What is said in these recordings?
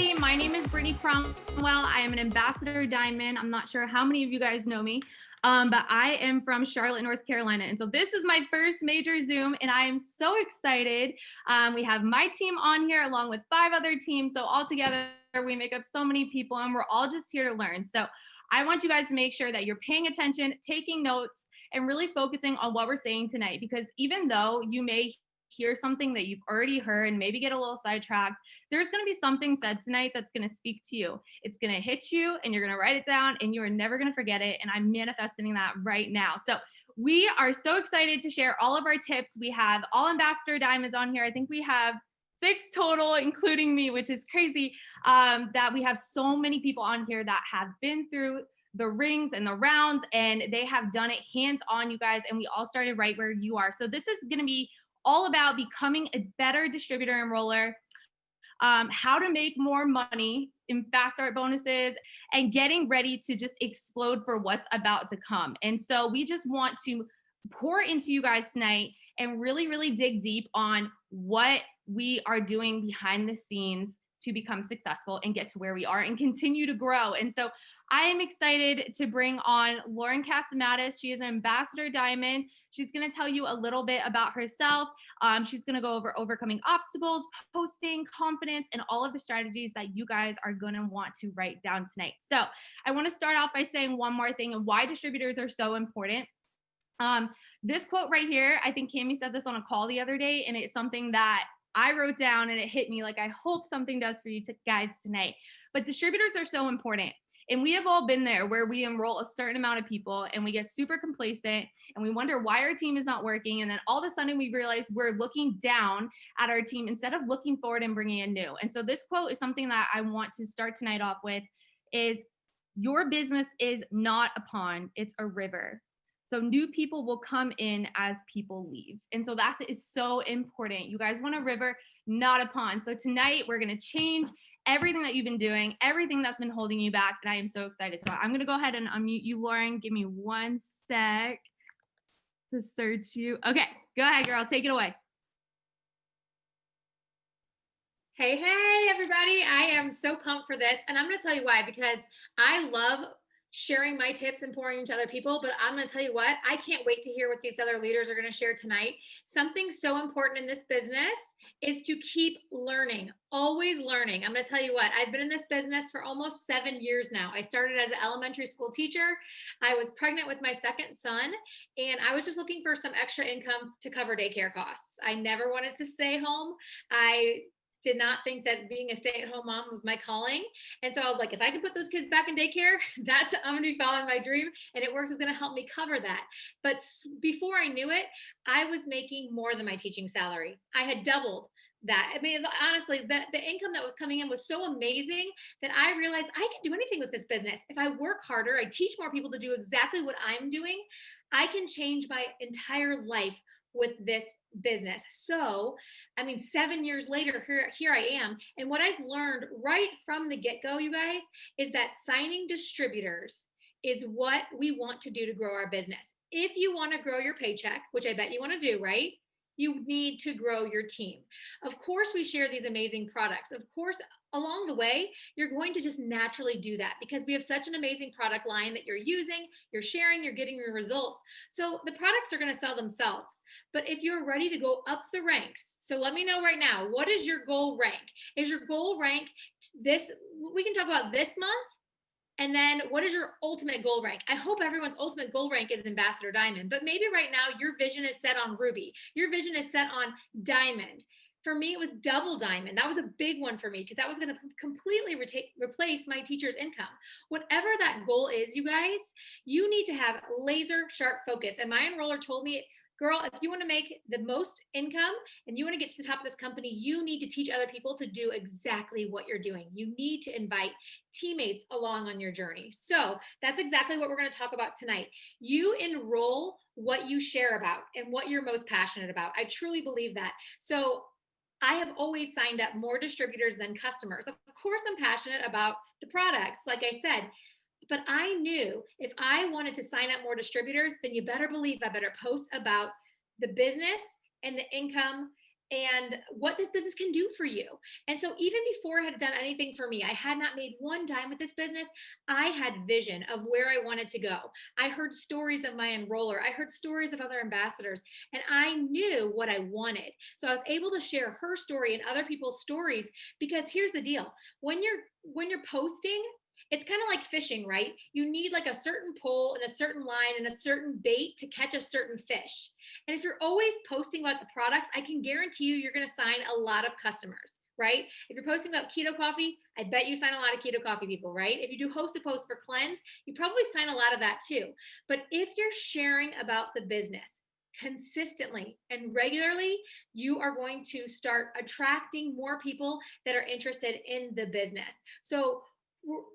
everybody. My name is Brittany Cromwell. I am an ambassador diamond. I'm not sure how many of you guys know me, but I am from Charlotte, North Carolina. And so this is my first major Zoom, and I am so excited. We have my team on here along with 5 other teams. So all together, we make up so many people, and we're all just here to learn. So I want you guys to make sure that you're paying attention, taking notes, and really focusing on what we're saying tonight, because even though you may hear something that you've already heard and maybe get a little sidetracked, there's going to be something said tonight that's going to speak to you. It's going to hit you and you're going to write it down and you are never going to forget it. And I'm manifesting that right now. So we are so excited to share all of our tips. We have all ambassador diamonds on here. I think we have 6 total, including me, which is crazy, that we have so many people on here that have been through the rings and the rounds, and they have done it hands on, you guys. And we all started right where you are. So this is going to be all about becoming a better distributor enroller, how to make more money in fast start bonuses, and getting ready to just explode for what's about to come. And so we just want to pour into you guys tonight and really, really dig deep on what we are doing behind the scenes to become successful and get to where we are and continue to grow. And so I am excited to bring on Lauren Casamatis. She is an ambassador diamond. She's going to tell you a little bit about herself. She's going to go over overcoming obstacles, posting, confidence, and all of the strategies that you guys are going to want to write down tonight. So I want to start off by saying one more thing and why distributors are so important. This quote right here, I think Cami said this on a call the other day, and it's something that I wrote down and it hit me. Like, I hope something does for you guys tonight. But distributors are so important. And we have all been there where we enroll a certain amount of people and we get super complacent and we wonder why our team is not working. And then all of a sudden we realize we're looking down at our team instead of looking forward and bringing in new. And so this quote is something that I want to start tonight off with is, your business is not a pond, it's a river. So new people will come in as people leave. And so that is so important. You guys want a river, not a pond. So tonight we're going to change everything that you've been doing, everything that's been holding you back. And I am so excited. So I'm going to go ahead and unmute you, Lauren. Give me 1 sec to search you. Okay, go ahead, girl. Take it away. Hey, everybody. I am so pumped for this. And I'm going to tell you why, because I love sharing my tips and pouring into other people, but I'm going to tell you what, I can't wait to hear what these other leaders are going to share tonight. Something so important in this business is to keep learning, always learning. I'm going to tell you what, I've been in this business for almost 7 years now. I started as an elementary school teacher. I was pregnant with my second son, and I was just looking for some extra income to cover daycare costs. I never wanted to stay home. I did not think that being a stay-at-home mom was my calling. And so I was like, if I can put those kids back in daycare, I'm going to be following my dream, and it works is going to help me cover that. But before I knew it, I was making more than my teaching salary. I had doubled that. I mean, honestly, the income that was coming in was so amazing that I realized I can do anything with this business. If I work harder, I teach more people to do exactly what I'm doing, I can change my entire life with this business. So, I mean, 7 years later, here I am. And what I've learned right from the get-go, you guys, is that signing distributors is what we want to do to grow our business. If you want to grow your paycheck, which I bet you want to do, right? You need to grow your team. Of course, we share these amazing products. Of course, along the way, you're going to just naturally do that because we have such an amazing product line that you're using, you're sharing, you're getting your results. So the products are going to sell themselves. But if you're ready to go up the ranks, so let me know right now, what is your goal rank? Is your goal rank this? We can talk about this month. And then what is your ultimate goal rank? I hope everyone's ultimate goal rank is Ambassador Diamond, but maybe right now your vision is set on Ruby. Your vision is set on Diamond. For me, it was double diamond. That was a big one for me because that was going to completely replace my teacher's income. Whatever that goal is, you guys, you need to have laser sharp focus. And my enroller told me, girl, if you want to make the most income and you want to get to the top of this company, you need to teach other people to do exactly what you're doing. You need to invite teammates along on your journey. So that's exactly what we're going to talk about tonight. You enroll what you share about and what you're most passionate about. I truly believe that. So I have always signed up more distributors than customers. Of course, I'm passionate about the products, like I said, but I knew if I wanted to sign up more distributors, then you better believe I better post about the business and the income and what this business can do for you. And so even before I had done anything for me, I had not made one dime with this business. I had vision of where I wanted to go. I heard stories of my enroller. I heard stories of other ambassadors, and I knew what I wanted. So I was able to share her story and other people's stories, because here's the deal. When you're posting, it's kind of like fishing, right? You need like a certain pole and a certain line and a certain bait to catch a certain fish. And if you're always posting about the products, I can guarantee you're going to sign a lot of customers, right? If you're posting about keto coffee, I bet you sign a lot of keto coffee people, right? If you do host to post for cleanse, you probably sign a lot of that too. But if you're sharing about the business consistently and regularly, you are going to start attracting more people that are interested in the business. So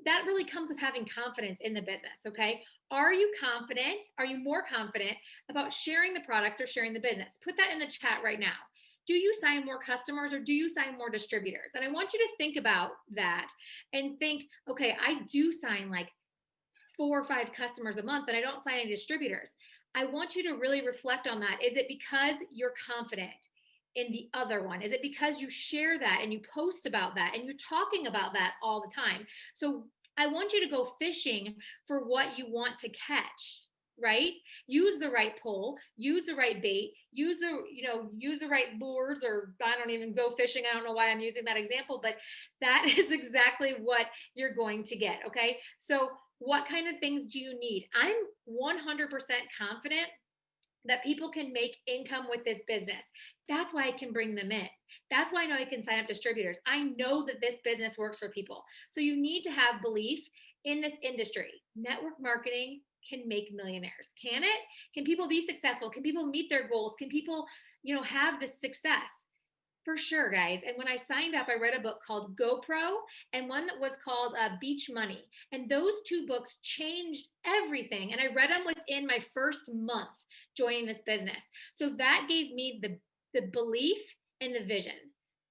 that really comes with having confidence in the business. Okay. Are you confident? Are you more confident about sharing the products or sharing the business? Put that in the chat right now. Do you sign more customers or do you sign more distributors? And I want you to think about that and think, okay, I do sign like 4 or 5 customers a month, but I don't sign any distributors. I want you to really reflect on that. Is it because you're confident in the other one? Is it because you share that and you post about that and you're talking about that all the time? So I want you to go fishing for what you want to catch, right? Use the right pole, use the right bait, use the right lures, or I don't even go fishing. I don't know why I'm using that example, but that is exactly what you're going to get. Okay. So what kind of things do you need? I'm 100% confident that people can make income with this business. That's why I can bring them in. That's why I know I can sign up distributors. I know that this business works for people. So you need to have belief in this industry. Network marketing can make millionaires. Can it? Can people be successful? Can people meet their goals? Can people, have this success? For sure, guys. And when I signed up, I read a book called GoPro and one that was called Beach Money. And those two books changed everything. And I read them within my first month joining this business. So that gave me the belief and the vision.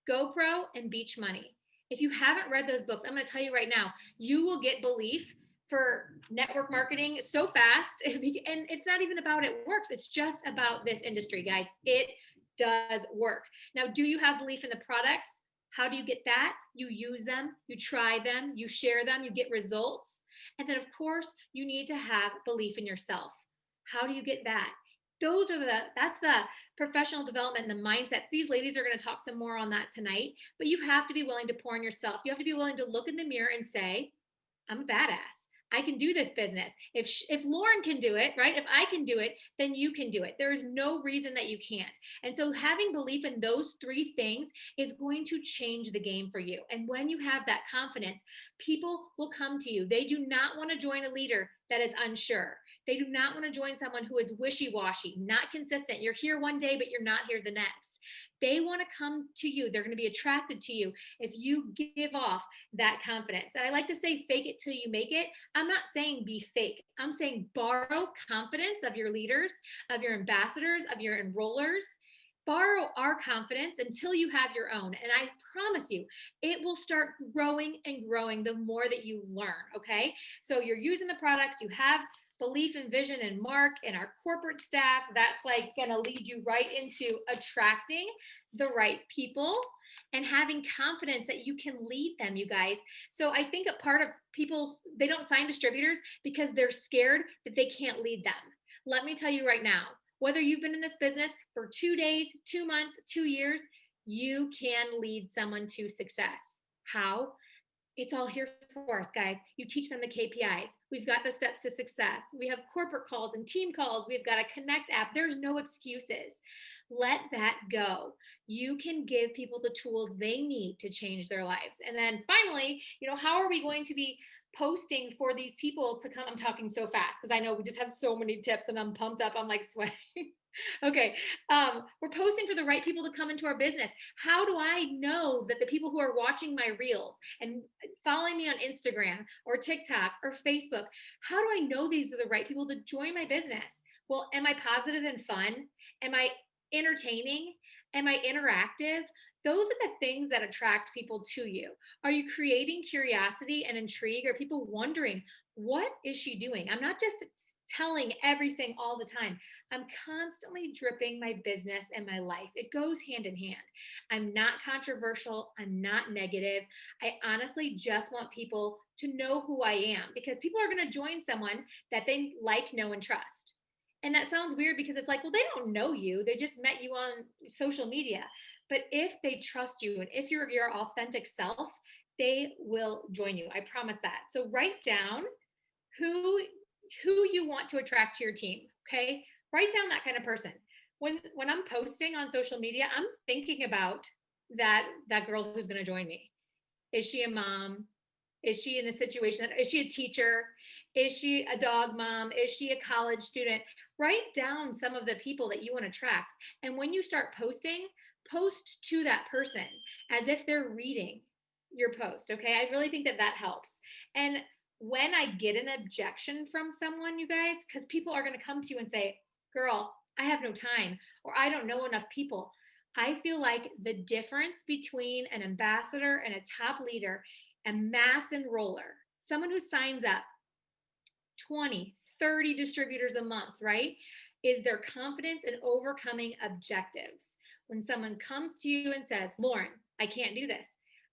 GoPro and Beach Money. If you haven't read those books, I'm going to tell you right now, you will get belief for network marketing so fast. And it's not even about it works. It's just about this industry, guys. It does work. Now, do you have belief in the products? How do you get that? You use them, you try them, you share them, you get results. And then, of course, you need to have belief in yourself. How do you get that? That's the professional development and the mindset. These ladies are going to talk some more on that tonight, but you have to be willing to pour in yourself. You have to be willing to look in the mirror and say, I'm a badass. I can do this business. If Lauren can do it, right? If I can do it, then you can do it. There is no reason that you can't. And so having belief in those 3 things is going to change the game for you. And when you have that confidence, people will come to you. They do not want to join a leader that is unsure. They do not want to join someone who is wishy-washy, not consistent. You're here one day, but you're not here the next. They want to come to you. They're going to be attracted to you if you give off that confidence. And I like to say, fake it till you make it. I'm not saying be fake. I'm saying borrow confidence of your leaders, of your ambassadors, of your enrollers. Borrow our confidence until you have your own. And I promise you, it will start growing and growing the more that you learn. Okay. So you're using the products, you have belief and vision and Mark and our corporate staff. That's like going to lead you right into attracting the right people and having confidence that you can lead them, you guys. So I think a part of they don't sign distributors because they're scared that they can't lead them. Let me tell you right now, whether you've been in this business for 2 days, 2 months, 2 years, you can lead someone to success. How? It's all here for us, guys. You teach them the KPIs. We've got the steps to success. We have corporate calls and team calls. We've got a Connect app. There's no excuses. Let that go. You can give people the tools they need to change their lives. And then finally, how are we going to be posting for these people to come? I'm talking so fast because I know we just have so many tips and I'm pumped up. I'm like sweating. Okay. We're posting for the right people to come into our business. How do I know that the people who are watching my reels and following me on Instagram or TikTok or Facebook, how do I know these are the right people to join my business? Well, am I positive and fun? Am I entertaining? Am I interactive? Those are the things that attract people to you. Are you creating curiosity and intrigue? Are people wondering, what is she doing? I'm not just telling everything all the time. I'm constantly dripping my business and my life. It goes hand in hand. I'm not controversial. I'm not negative. I honestly just want people to know who I am, because people are going to join someone that they like, know, and trust. And that sounds weird because it's like, well, they don't know you. They just met you on social media. But if they trust you and if you're your authentic self, they will join you. I promise that. So write down who who you want to attract to your team. Okay, write down that kind of person. When I'm posting on social media, I'm thinking about that girl who's going to join me. Is she a mom? Is she in a situation? Is she a teacher? Is she a dog mom? Is she a college student? Write down some of the people that you want to attract, and when you start posting, post to that person as if they're reading your post. Okay, I really think that that helps. And when I get an objection from someone, you guys, because people are going to come to you and say, girl, I have no time, or I don't know enough people. I feel like the difference between an ambassador and a top leader, a mass enroller, someone who signs up 20, 30 distributors a month, right, is their confidence in overcoming objectives. When someone comes to you and says, Lauren, I can't do this.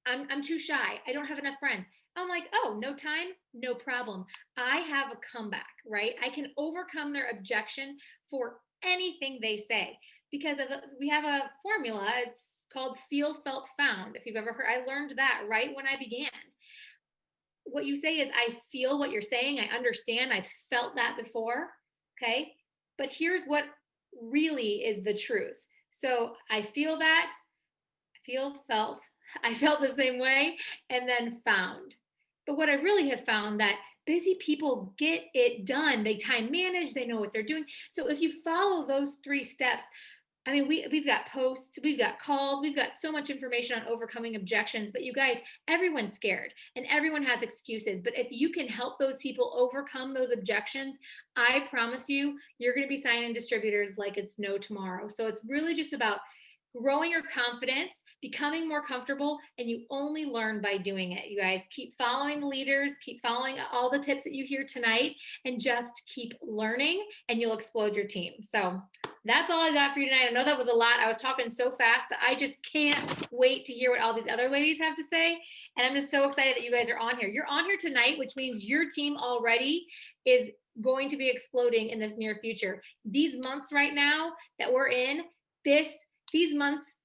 I'm too shy. I don't have enough friends. I'm like, oh, no time, no problem. I have a comeback, right? I can overcome their objection for anything they say, because we have a formula. It's called feel, felt, found. If you've ever heard, I learned that right when I began. What you say is, I feel what you're saying. I understand. I've felt that before. Okay. But here's what really is the truth. So I feel that, felt, I felt the same way, and then found. But what I really have found, that busy people get it done. They time manage, they know what they're doing. So if you follow those 3 steps, I mean, we've got posts, we've got calls, we've got so much information on overcoming objections. But you guys, everyone's scared and everyone has excuses. But if you can help those people overcome those objections, I promise you, you're going to be signing distributors like it's no tomorrow. So it's really just about growing your confidence, becoming more comfortable, and you only learn by doing it. You guys keep following the leaders, keep following all the tips that you hear tonight, and just keep learning, and you'll explode your team. So that's all I got for you tonight. I know that was a lot. I was talking so fast, but I just can't wait to hear what all these other ladies have to say. And I'm just so excited that you guys are on here. You're on here tonight, which means your team already is going to be exploding in this near future. These months right now that we're in, these months,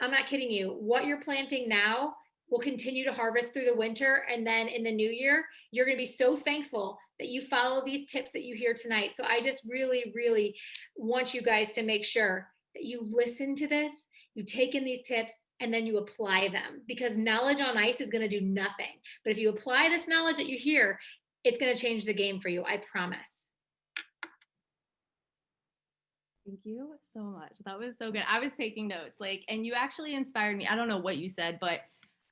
I'm not kidding you, what you're planting now will continue to harvest through the winter. And then in the new year, you're going to be so thankful that you follow these tips that you hear tonight. So I just really, really want you guys to make sure that you listen to this, you take in these tips, and then you apply them, because knowledge on ice is going to do nothing. But if you apply this knowledge that you hear, it's going to change the game for you. I promise. Thank you so much. That was so good. I was taking notes, and you actually inspired me. I don't know what you said, but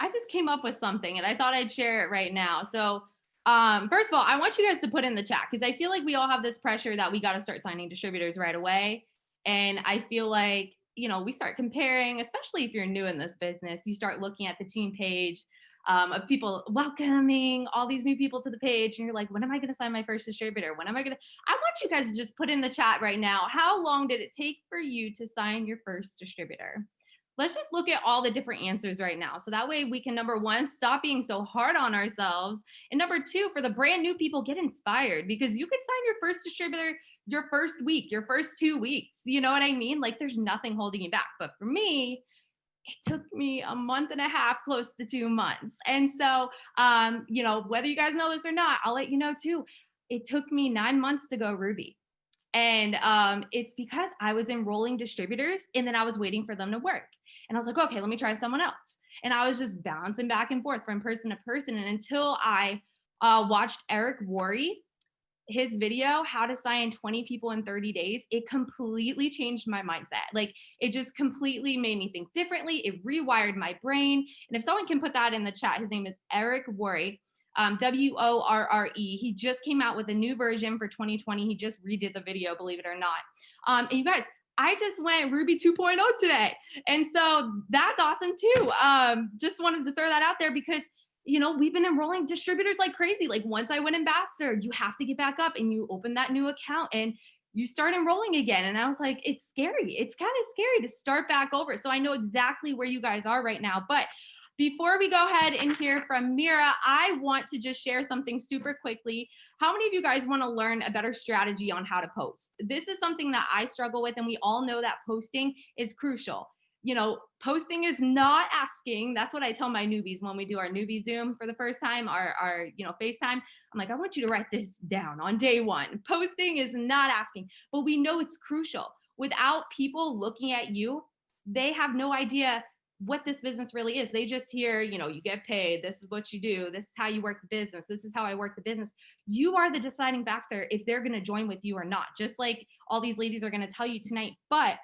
I just came up with something and I thought I'd share it right now. So, first of all, I want you guys to put in the chat, because I feel like we all have this pressure that we got to start signing distributors right away. And I feel like, we start comparing, especially if you're new in this business, you start looking at the team page of people welcoming all these new people to the page. And you're like, when am I going to sign my first distributor? When am I going to? I want you guys to just put in the chat right now, how long did it take for you to sign your first distributor? Let's just look at all the different answers right now. So that way we can, number one, stop being so hard on ourselves. And number two, for the brand new people, get inspired, because you could sign your first distributor your first week, your first 2 weeks. You know what I mean? There's nothing holding you back. But for me, it took me a month and a half, close to 2 months. And so, whether you guys know this or not, I'll let you know too. It took me 9 months to go Ruby. And it's because I was enrolling distributors and then I was waiting for them to work. And I was like, okay, let me try someone else. And I was just bouncing back and forth from person to person. And until I watched Eric Worre, his video, how to sign 20 people in 30 days, it completely changed my mindset. It just completely made me think differently. It rewired my brain. And if someone can put that in the chat, his name is Eric Worre, Worre. He just came out with a new version for 2020. He just redid the video, believe it or not. And you guys, I just went Ruby 2.0 today. And so that's awesome too. Just wanted to throw that out there, because we've been enrolling distributors like crazy. Like once I went ambassador, you have to get back up and you open that new account and you start enrolling again. And I was like, it's scary. It's kind of scary to start back over. So I know exactly where you guys are right now. But before we go ahead and hear from Mira, I want to just share something super quickly. How many of you guys want to learn a better strategy on how to post? This is something that I struggle with, and we all know that posting is crucial. Posting is not asking. That's what I tell my newbies when we do our newbie Zoom for the first time, our FaceTime. I'm like, I want you to write this down on day one. Posting is not asking, but we know it's crucial. Without people looking at you, they have no idea what this business really is. They just hear, you get paid. This is what you do. This is how you work the business. This is how I work the business. You are the deciding factor if they're going to join with you or not, just like all these ladies are going to tell you tonight. But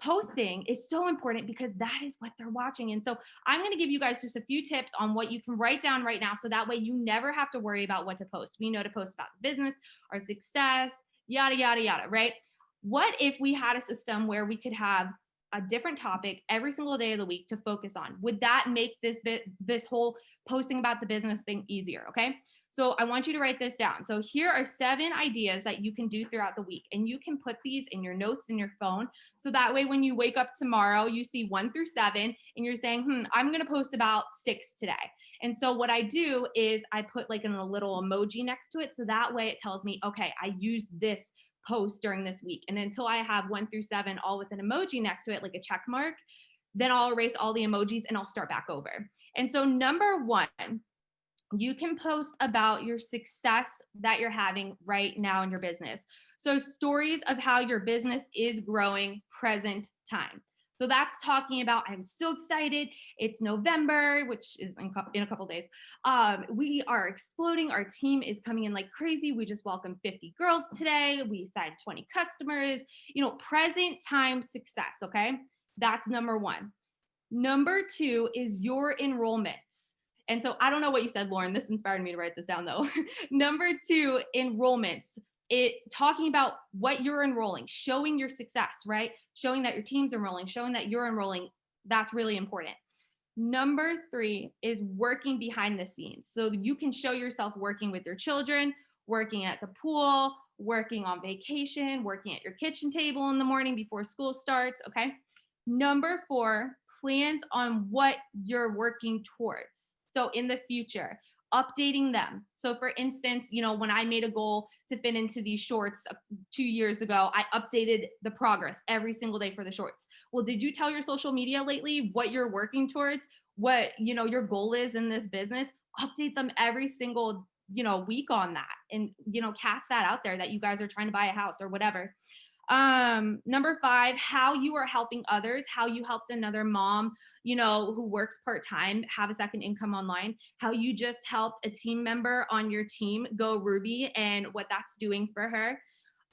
posting is so important because that is what they're watching. And so I'm going to give you guys just a few tips on what you can write down right now. So that way you never have to worry about what to post. We know to post about the business, our success, yada, yada, yada, right? What if we had a system where we could have a different topic every single day of the week to focus on? Would that make this whole posting about the business thing easier? Okay. So I want you to write this down. So here are 7 ideas that you can do throughout the week, and you can put these in your notes in your phone. So that way, when you wake up tomorrow, you see 1 through 7, and you're saying, I'm going to post about 6 today. And so what I do is I put like a little emoji next to it. So that way it tells me, okay, I use this post during this week. And until I have 1 through 7 all with an emoji next to it, like a check mark, then I'll erase all the emojis and I'll start back over. And so number 1, you can post about your success that you're having right now in your business. So stories of how your business is growing present time. So that's talking about, I'm so excited. It's November, which is in a couple days. We are exploding. Our team is coming in like crazy. We just welcomed 50 girls today. We signed 20 customers, present time success. Okay. That's number 1. Number 2 is your enrollments. And so I don't know what you said, Lauren. This inspired me to write this down though. Number 2, enrollments. Talking about what you're enrolling, showing your success, right? Showing that your team's enrolling, showing that you're enrolling. That's really important. Number 3 is working behind the scenes. So you can show yourself working with your children, working at the pool, working on vacation, working at your kitchen table in the morning before school starts. Okay. Number 4, plans on what you're working towards. So in the future, updating them. So for instance, when I made a goal to fit into these shorts 2 years ago, I updated the progress every single day for the shorts. Well, did you tell your social media lately what you're working towards, what, your goal is in this business? Update them every single, week on that, and, cast that out there that you guys are trying to buy a house or whatever. Number 5, how you are helping others, how you helped another mom, who works part-time, have a second income online, how you just helped a team member on your team go Ruby and what that's doing for her.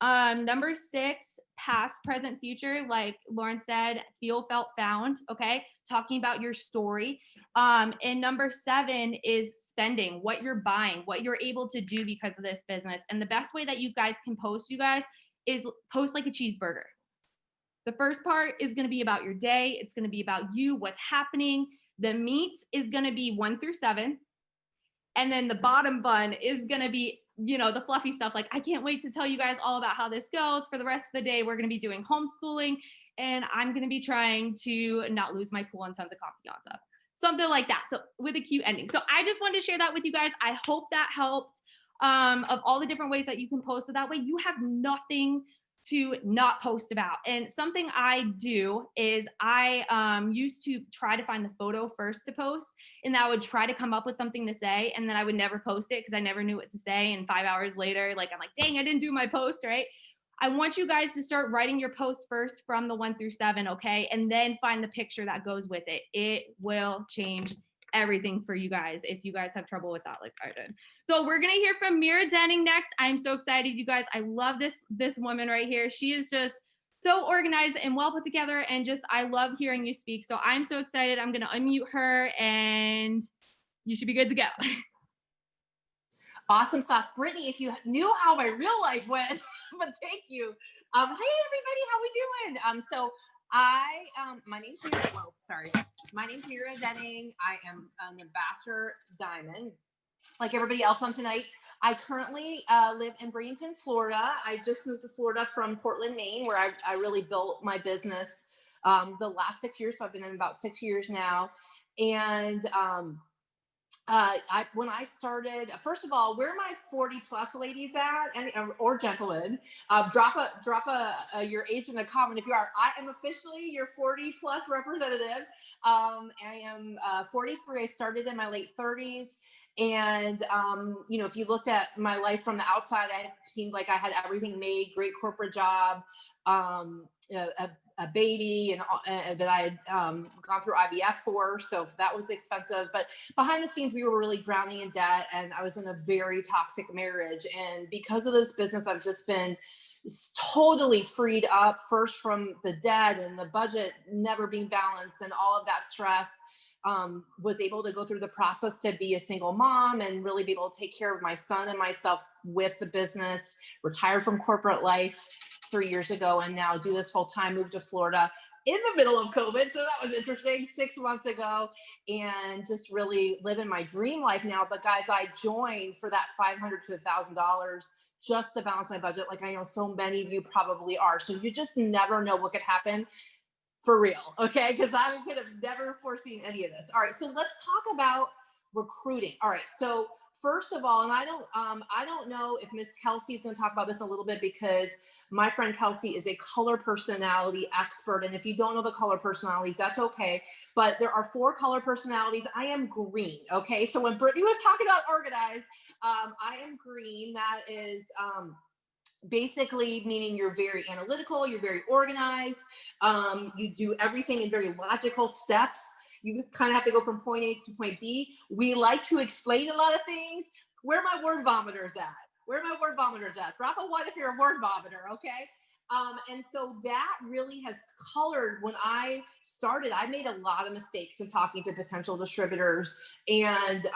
Number 6, past, present, future, like Lauren said, feel, felt, found. Okay. Talking about your story. And number 7 is spending, what you're buying, what you're able to do because of this business. And the best way that you guys can post, you guys, is post like a cheeseburger. The first part is going to be about your day. It's going to be about you, what's happening. The meat is going to be 1 through 7. And then the bottom bun is going to be, the fluffy stuff. Like, I can't wait to tell you guys all about how this goes. For the rest of the day, we're going to be doing homeschooling, and I'm going to be trying to not lose my cool and tons of confiance. Something like that. So with a cute ending. So I just wanted to share that with you guys. I hope that helped. Of all the different ways that you can post. So that way you have nothing to not post about. And something I do is I used to try to find the photo first to post, and I would try to come up with something to say, and then I would never post it because I never knew what to say. And 5 hours later, I'm like, dang, I didn't do my post, right? I want you guys to start writing your posts first from the 1 through 7, okay? And then find the picture that goes with it. It will change everything for you guys if you guys have trouble with that like I did. So we're gonna hear from Mira Denning next. I'm so excited, you guys. I love this woman right here. She is just so organized and well put together, and just I love hearing you speak. So I'm so excited. I'm gonna unmute her, and you should be good to go. Awesome sauce. Brittany, if you knew how my real life went, but thank you. Hey everybody, how we doing? So My name's Mira. Whoa, sorry. My name's Mira Denning. I am an ambassador diamond, like everybody else on tonight. I currently live in Bradenton, Florida. I just moved to Florida from Portland, Maine, where I really built my business the last 6 years. So I've been in about 6 years now. And when I started, first of all, where are my 40 plus ladies at, and or gentlemen? Drop your age in the comment if you are. I am officially your 40 plus representative. I am 43. I started in my late 30s, and if you looked at my life from the outside, I seemed like I had everything made, great corporate job, a baby, and that I had gone through IVF for, so that was expensive. But behind the scenes, we were really drowning in debt, and I was in a very toxic marriage. And because of this business, I've just been totally freed up, first from the debt and the budget never being balanced and all of that stress. Was able to go through the process to be a single mom and really be able to take care of my son and myself with the business, retired from corporate life 3 years ago, and now do this full time, moved to Florida in the middle of COVID. So that was interesting, 6 months ago, and just really living my dream life now. But guys, I joined for that $500 to $1,000 just to balance my budget. Like I know so many of you probably are. So you just never know what could happen. For real, okay? Because I could have never foreseen any of this. All right, so let's talk about recruiting. All right, so first of all, and I don't know if Miss Kelsey is going to talk about this a little bit, because my friend Kelsey is a color personality expert, and if you don't know the color personalities, that's okay. But there are 4 color personalities. I am green, okay? So when Brittany was talking about organized, I am green. That is basically meaning you're very analytical, you're very organized, you do everything in very logical steps. You kind of have to go from point A to point B. We like to explain a lot of things. Where are my word vomiters at? Where are my word vomiters at? Drop a 1 if you're a word vomiter, okay? And so that really has colored when I started. I made a lot of mistakes in talking to potential distributors, and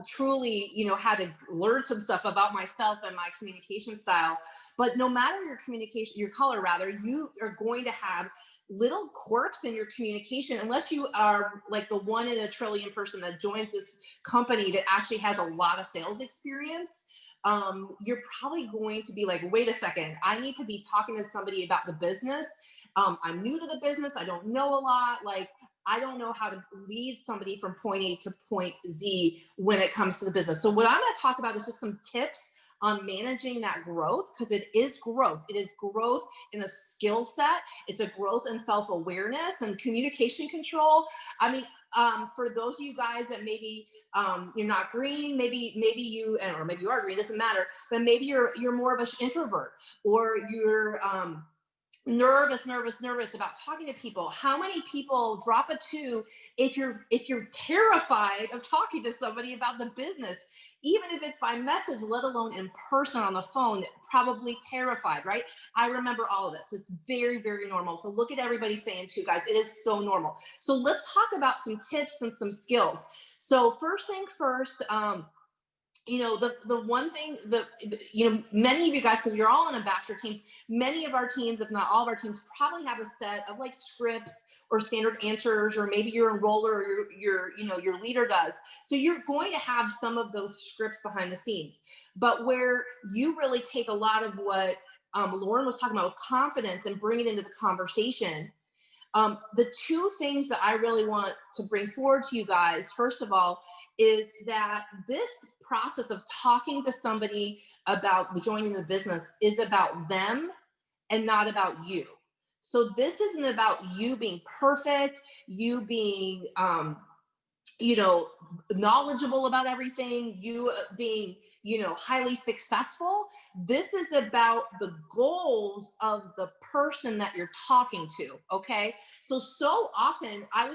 truly, had to learn some stuff about myself and my communication style. But no matter your communication, your color rather, you are going to have little quirks in your communication, unless you are like the 1 in a trillion person that joins this company that actually has a lot of sales experience. You're probably going to be like, wait a second, I need to be talking to somebody about the business. I'm new to the business. I don't know a lot. Like, I don't know how to lead somebody from point A to point Z when it comes to the business. So what I'm going to talk about is just some tips on managing that growth, because it is growth. It is growth in a skill set. It's a growth in self-awareness and communication control. I mean, for those of you guys that maybe you're not green, maybe you, or maybe you are green, doesn't matter, but maybe you're more of an introvert, or you're nervous about talking to people. How many people drop a 2 if you're terrified of talking to somebody about the business, even if it's by message, let alone in person on the phone? Probably terrified, right? I remember all of this. It's very, very normal. So look at everybody saying 2, guys. It is so normal. So let's talk about some tips and some skills. So first thing first, the one thing that, many of you guys, because you're all on ambassador teams, many of our teams, if not all of our teams, probably have a set of like scripts or standard answers, or maybe your enroller or your leader does. So you're going to have some of those scripts behind the scenes. But where you really take a lot of what Lauren was talking about with confidence and bring it into the conversation. The 2 things that I really want to bring forward to you guys, first of all, is that this process of talking to somebody about joining the business is about them and not about you. So this isn't about you being perfect, you being, knowledgeable about everything, you being, highly successful. This is about the goals of the person that you're talking to. Okay. So often I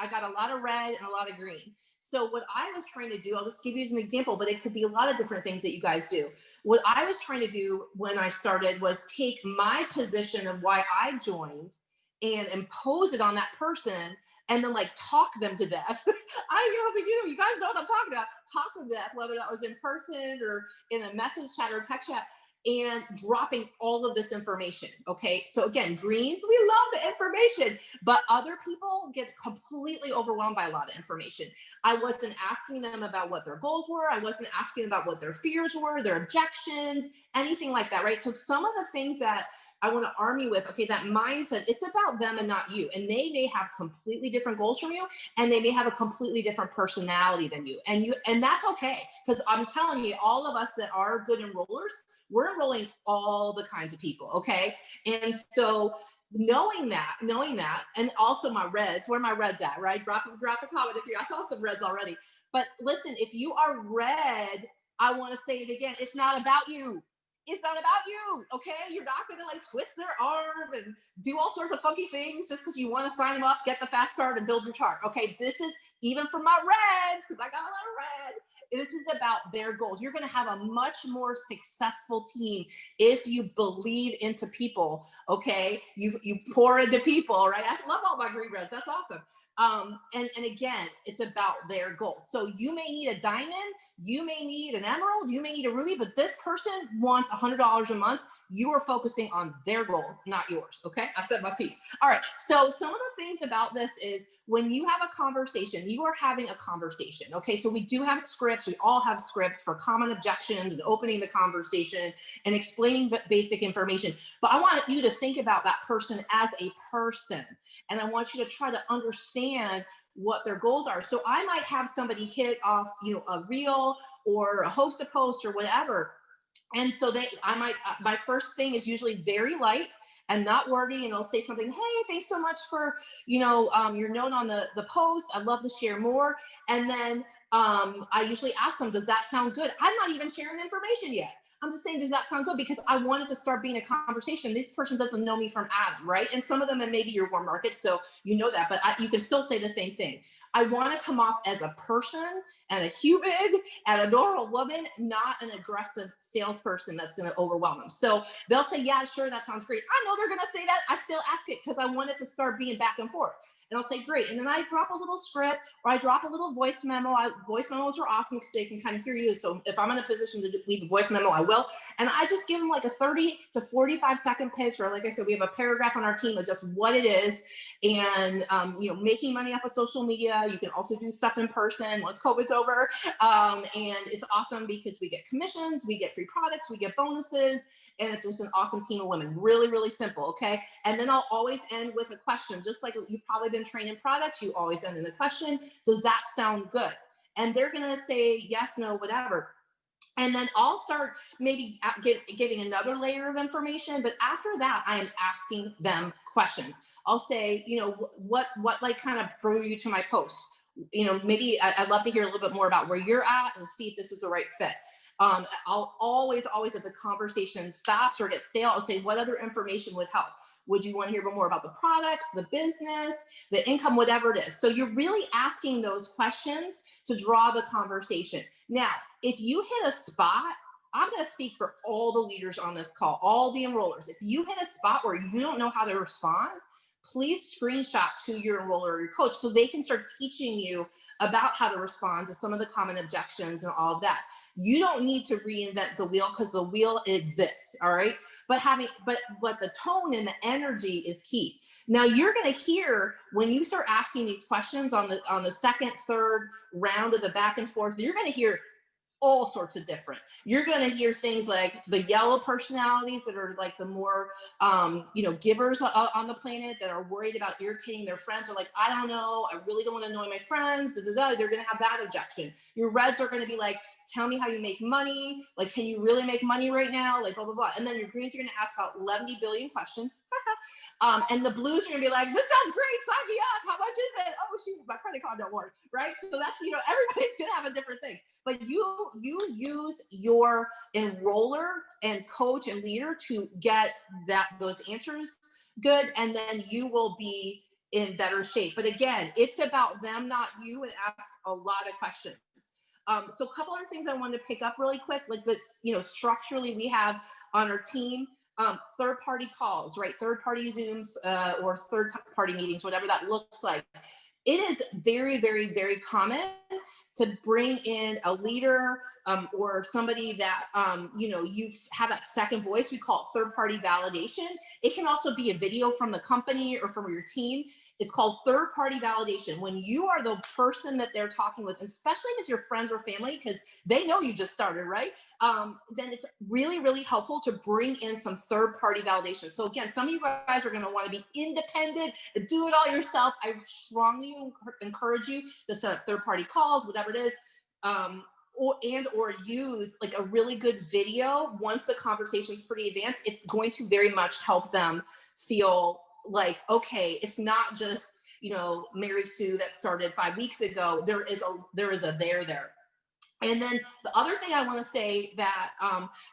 got a lot of red and a lot of green. So what I was trying to do, I'll just give you as an example, but it could be a lot of different things that you guys do. What I was trying to do when I started was take my position of why I joined and impose it on that person, and then like talk them to death. You guys know what I'm talking about. Talk them to death, whether that was in person or in a message chat or text chat. and dropping all of this information. Okay. So again, greens, we love the information, but other people get completely overwhelmed by a lot of information. I wasn't asking them about what their goals were. I wasn't asking about what their fears were, their objections, anything like that. Right. So some of the things that I want to arm you with, okay, that mindset, it's about them and not you. And they may have completely different goals from you, and they may have a completely different personality than you. And that's okay. Because I'm telling you, all of us that are good enrollers, we're enrolling all the kinds of people. Okay. And so knowing that, and also my reds, where my reds at, right? Drop a comment if you, I saw some reds already. But listen, if you are red, I want to say it again. It's not about you. It's not about you, okay? You're not gonna like twist their arm and do all sorts of funky things just because you want to sign them up, get the fast start, and build your chart. Okay, this is even for my reds, because I got a lot of red. This is about their goals. You're gonna have a much more successful team if you believe into people. Okay, you pour into people, right? I love all my green reds. That's awesome. And again, it's about their goals. So you may need a diamond, you may need an emerald, you may need a ruby, but this person wants $100 a month. You are focusing on their goals, not yours. Okay, I said my piece. All right, so some of the things about this is when you have a conversation, you are having a conversation. Okay, so we do have scripts. We all have scripts for common objections and opening the conversation and explaining basic information. But I want you to think about that person as a person. And I want you to try to understand what their goals are. So I might have somebody hit off, a reel or a host a post or whatever. And so my first thing is usually very light and not wordy. And I'll say something, hey, thanks so much for, your note on the post. I'd love to share more. And then I usually ask them, does that sound good? I'm not even sharing information yet. I'm just saying, does that sound good? Because I want it to start being a conversation. This person doesn't know me from Adam, right? And some of them, and maybe your warm market, so you know that, but you can still say the same thing. I want to come off as a person and a human and a normal woman, not an aggressive salesperson that's going to overwhelm them. So they'll say, yeah, sure, that sounds great. I know they're going to say that. I still ask it because I want it to start being back and forth. And I'll say, great. And then I drop a little script or I drop a little voice memo. Voice memos are awesome because they can kind of hear you. So if I'm in a position to leave a voice memo, I will. And I just give them like a 30 to 45 second pitch. Or like I said, we have a paragraph on our team of just what it is. And, making money off of social media. You can also do stuff in person once COVID's over. And it's awesome because we get commissions, we get free products, we get bonuses. And it's just an awesome team of women. Really, really simple. Okay. And then I'll always end with a question, just like you've probably been trained in products. You always end in a question. Does that sound good? And they're going to say yes, no, whatever. And then I'll start maybe giving another layer of information. But after that, I am asking them questions. I'll say, what like kind of drew you to my post? Maybe I'd love to hear a little bit more about where you're at and see if this is the right fit. I'll always if the conversation stops or gets stale, I'll say, what other information would help? Would you want to hear more about the products, the business, the income, whatever it is? So you're really asking those questions to draw the conversation. Now, if you hit a spot, I'm going to speak for all the leaders on this call, all the enrollers. If you hit a spot where you don't know how to respond, please screenshot to your enroller or your coach so they can start teaching you about how to respond to some of the common objections and all of that. You don't need to reinvent the wheel because the wheel exists, all right? But the tone and the energy is key. Now you're going to hear when you start asking these questions on the second, third round of the back and forth, you're going to hear all sorts of different. You're going to hear things like the yellow personalities that are like the more, givers on the planet that are worried about irritating their friends. Are like, I don't know. I really don't want to annoy my friends. They're going to have that objection. Your reds are going to be like, tell me how you make money. Like, can you really make money right now? Like, blah, blah, blah. And then your greens are going to ask about 11 billion questions. And the blues are going to be like, this sounds great. Sign me up. How much is it? Oh, shoot, my credit card don't work. Right. So that's, everybody's going to have a different thing. But you use your enroller and coach and leader to get those answers good. And then you will be in better shape. But again, it's about them, not you, and ask a lot of questions. So a couple other things I wanted to pick up really quick, like this, structurally we have on our team, third-party calls, right? Third-party Zooms or third-party meetings, whatever that looks like. it is very, very, very common to bring in a leader or somebody that you have that second voice. We call it third party validation. It can also be a video from the company or from your team. It's called third party validation. When you are the person that they're talking with, especially if it's your friends or family, because they know you just started, right? Then it's really, really helpful to bring in some third party validation. So again, some of you guys are going to want to be independent and do it all yourself. I strongly encourage you to set up third party calls, whatever it is. Or use like a really good video. Once the conversation is pretty advanced, it's going to very much help them feel like, okay, it's not just, Mary Sue that started 5 weeks ago. There is a there. And then the other thing I want to say that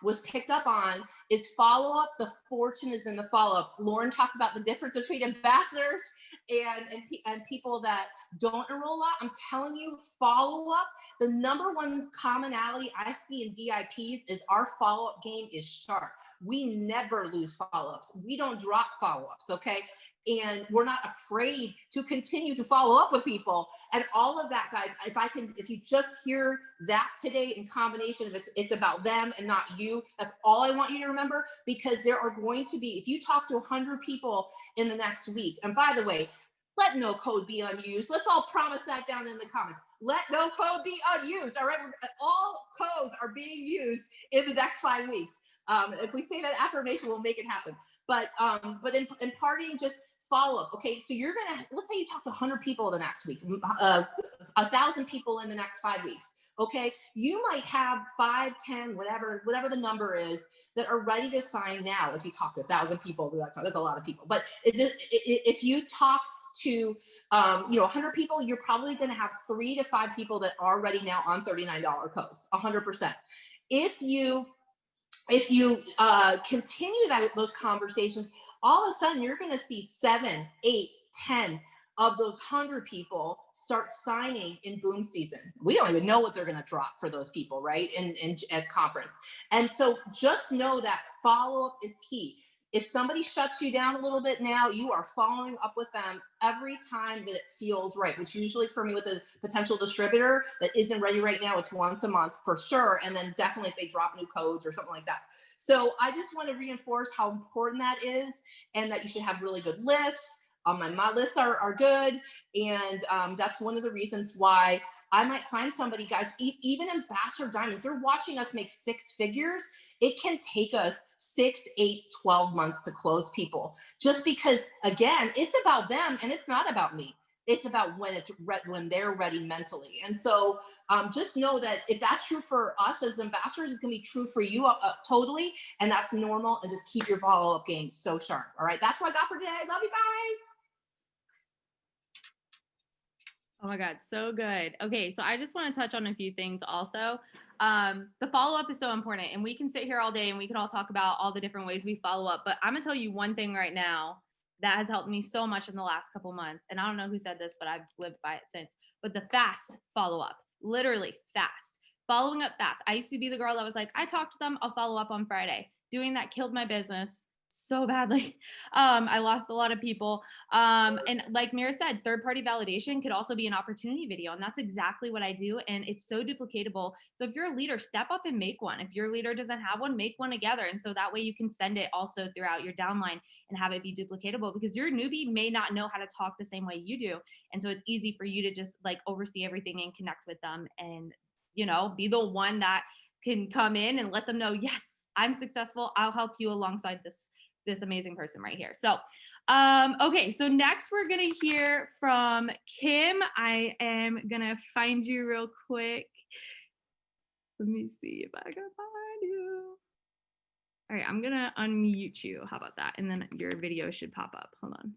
was picked up on is follow up. The fortune is in the follow up. Lauren talked about the difference between ambassadors and people that don't enroll a lot. I'm telling you, follow up. The number one commonality I see in VIPs is our follow up game is sharp. We never lose follow ups. We don't drop follow ups. Okay. And we're not afraid to continue to follow up with people and all of that, guys. If you just hear that today in combination, if it's about them and not you, that's all I want you to remember, because there are going to be, if you talk to 100 people in the next week, and by the way, let no code be unused. Let's all promise that down in the comments. Let no code be unused. All right. All codes are being used in the next 5 weeks. If we say that affirmation, we'll make it happen. But in parting, just follow up. Okay. So let's say you talk to 100 people the next week, 1,000 people in the next 5 weeks. Okay. You might have 5, 10, whatever the number is that are ready to sign now. If you talk to 1,000 people, that's a lot of people. But if you talk to 100 people, you're probably going to have 3 to 5 people that are ready now on $39 codes, 100%. If you continue those conversations, all of a sudden you're going to see 7, 8, 10 of those 100 people start signing in boom season. We don't even know what they're going to drop for those people, right? At conference. And so just know that follow-up is key. If somebody shuts you down a little bit now, you are following up with them every time that it feels right, which usually for me with a potential distributor that isn't ready right now, it's once a month for sure. And then definitely if they drop new codes or something like that. So I just want to reinforce how important that is, and that you should have really good lists. My lists are good. And that's one of the reasons why I might sign somebody, guys, even Ambassador Diamonds, they're watching us make 6 figures. It can take us 6, 8, 12 months to close people, just because, again, it's about them and it's not about me. It's about when they're ready mentally. And so just know that if that's true for us as ambassadors, it's going to be true for you totally. And that's normal. And just keep your follow-up game so sharp. All right. That's what I got for today. Love you guys. Oh my God, so good. Okay, so I just want to touch on a few things also. The follow-up is so important, and we can sit here all day and we can all talk about all the different ways we follow up, but I'm gonna tell you one thing right now that has helped me so much in the last couple months. And I don't know who said this, but I've lived by it since. But the fast follow-up, literally fast. Following up fast. I used to be the girl that was like, I talked to them, I'll follow up on Friday. Doing that killed my business so badly. I lost a lot of people. And like Mira said, third-party validation could also be an opportunity video. And that's exactly what I do. And it's so duplicatable. So if you're a leader, step up and make one. If your leader doesn't have one, make one together. And so that way you can send it also throughout your downline and have it be duplicatable, because your newbie may not know how to talk the same way you do. And so it's easy for you to just like oversee everything and connect with them and, be the one that can come in and let them know, yes, I'm successful. I'll help you alongside this amazing person right here. So, okay. So next we're going to hear from Kim. I am going to find you real quick. Let me see if I can find you. All right. I'm going to unmute you. How about that? And then your video should pop up. Hold on.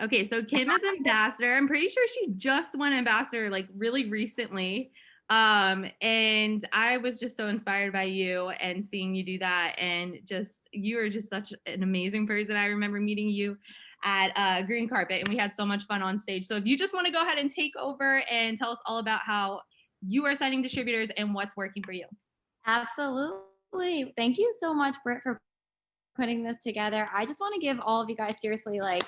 Okay. So Kim is ambassador. I'm pretty sure she just won ambassador like really recently. And I was just so inspired by you and seeing you do that. And you are just such an amazing person. I remember meeting you at Green Carpet and we had so much fun on stage. So if you just want to go ahead and take over and tell us all about how you are signing distributors and what's working for you. Absolutely. Thank you so much, Britt, for putting this together. I just want to give all of you guys seriously like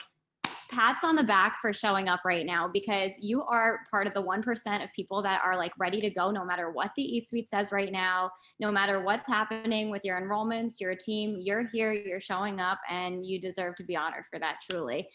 pats on the back for showing up right now, because you are part of the 1% of people that are like ready to go no matter what the E-Suite says right now, no matter what's happening with your enrollments, your team. You're here, you're showing up, and you deserve to be honored for that, truly.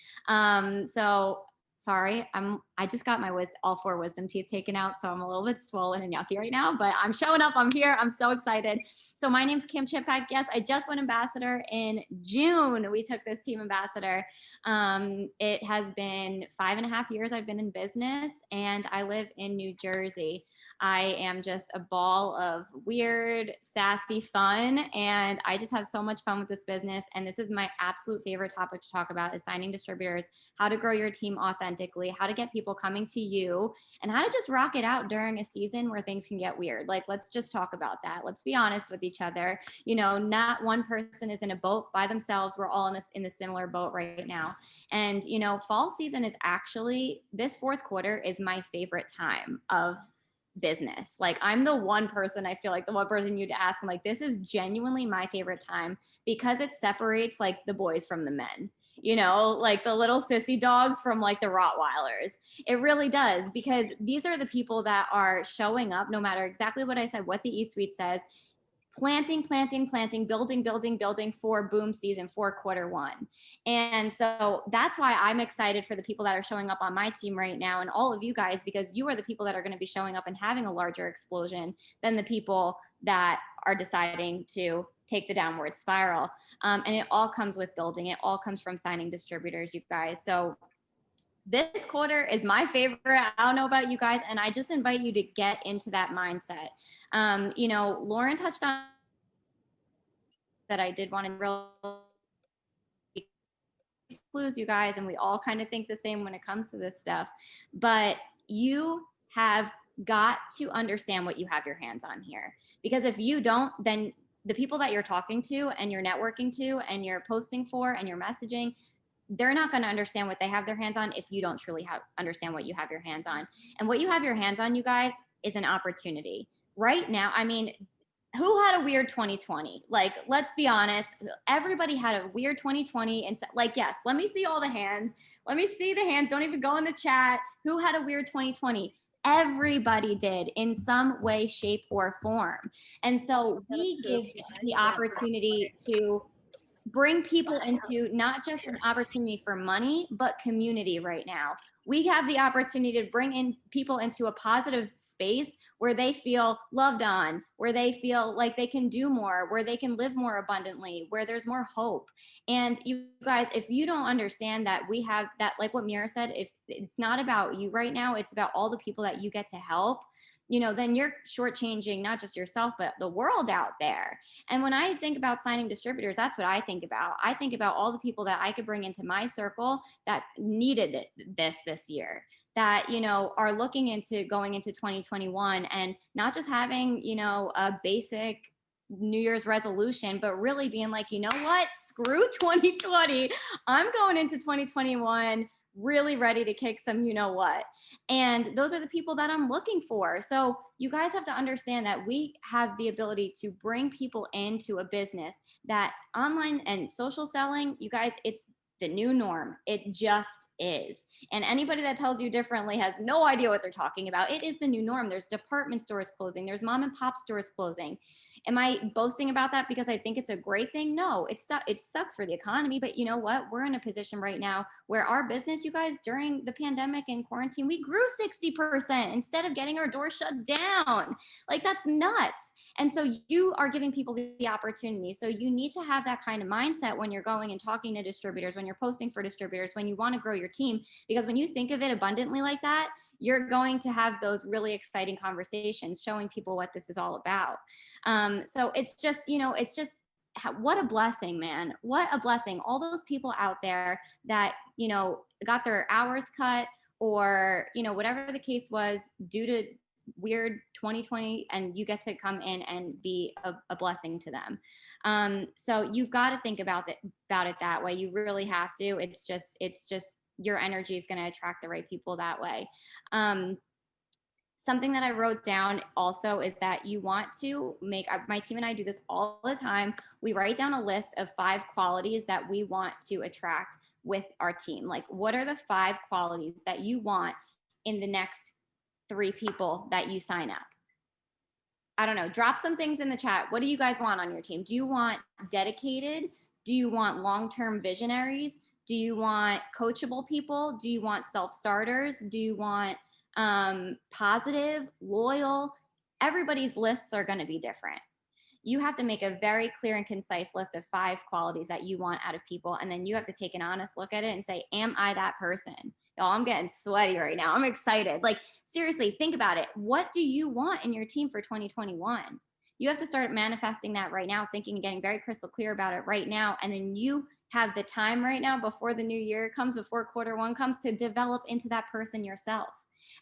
So sorry, I just got my all 4 wisdom teeth taken out, so I'm a little bit swollen and yucky right now, but I'm showing up, I'm here, I'm so excited. So my name's Kim Chipak. Yes, I just went ambassador in June. We took this team ambassador. It has been 5.5 years I've been in business, and I live in New Jersey. I am just a ball of weird, sassy fun, and I just have so much fun with this business. And this is my absolute favorite topic to talk about, is signing distributors, how to grow your team authentically, how to get people coming to you, and how to just rock it out during a season where things can get weird. Like, let's just talk about that. Let's be honest with each other. You know, not one person is in a boat by themselves. We're all in a similar boat right now. And, you know, fall season is actually, this fourth quarter is my favorite time of business. Like, I'm the one person, I feel like the one person you'd ask, I'm like, this is genuinely my favorite time, because it separates like the boys from the men, you know, like the little sissy dogs from like the Rottweilers. It really does, because these are the people that are showing up no matter exactly what I said, what the E-Suite says, planting, building for boom season, for quarter one. And so that's why I'm excited for the people that are showing up on my team right now, and all of you guys, because you are the people that are going to be showing up and having a larger explosion than the people that are deciding to take the downward spiral. And it all comes with building. It all comes from signing distributors, you guys. So this quarter is my favorite. I don't know about you guys, and I just invite you to get into that mindset. You know, Lauren touched on that. I did want to really clues, you guys, and we all kind of think the same when it comes to this stuff. But you have got to understand what you have your hands on here, because if you don't, then the people that you're talking to and you're networking to and you're posting for and you're messaging, they're not going to understand what they have their hands on if you don't truly understand what you have your hands on. And what you have your hands on, you guys, is an opportunity right now. I mean, who had a weird 2020? Like, let's be honest. Everybody had a weird 2020. And so, like, yes, let me see all the hands. Let me see the hands. Don't even go in the chat. Who had a weird 2020? Everybody did, in some way, shape, or form. And so we give the opportunity to bring people into not just an opportunity for money, but community right now. We have the opportunity to bring in people into a positive space where they feel loved on, where they feel like they can do more, where they can live more abundantly, where there's more hope. And you guys, if you don't understand that we have that, like what Mira said, if it's not about you right now, it's about all the people that you get to help, you know, then you're shortchanging not just yourself, but the world out there. And when I think about signing distributors, that's what I think about. I think about all the people that I could bring into my circle that needed this year, that, you know, are looking into going into 2021 and not just having, you know, a basic New Year's resolution, but really being like, you know what, screw 2020. I'm going into 2021 really ready to kick some, you know what. And those are the people that I'm looking for. So you guys have to understand that we have the ability to bring people into a business that online and social selling, you guys, it's the new norm. It just is. And anybody that tells you differently has no idea what they're talking about. It is the new norm. There's department stores closing. There's mom and pop stores closing. Am I boasting about that because I think it's a great thing? No, it sucks for the economy. But you know what? We're in a position right now where our business, you guys, during the pandemic and quarantine, we grew 60% instead of getting our doors shut down. Like, that's nuts. And so you are giving people the opportunity. So you need to have that kind of mindset when you're going and talking to distributors, when you're posting for distributors, when you want to grow your team, because when you think of it abundantly like that, you're going to have those really exciting conversations showing people what this is all about. So it's just, you know, it's just, what a blessing, man. What a blessing. All those people out there that, you know, got their hours cut, or, you know, whatever the case was due to weird 2020, and you get to come in and be a blessing to them. So you've got to think about it that way. You really have to. It's just your energy is going to attract the right people that way. Something that I wrote down also is that you want to make, my team and I do this all the time. We write down a list of 5 qualities that we want to attract with our team? Like, what are the 5 qualities that you want in the next 3 people that you sign up? I don't know, drop some things in the chat. What do you guys want on your team? Do you want dedicated? Do you want long-term visionaries? Do you want coachable people? Do you want self-starters? Do you want positive, loyal? Everybody's lists are going to be different. You have to make a very clear and concise list of 5 qualities that you want out of people. And then you have to take an honest look at it and say, am I that person? Y'all, I'm getting sweaty right now. I'm excited. Like, seriously, think about it. What do you want in your team for 2021? You have to start manifesting that right now, thinking and getting very crystal clear about it right now. And then you have the time right now before the new year comes, before Q1 comes, to develop into that person yourself.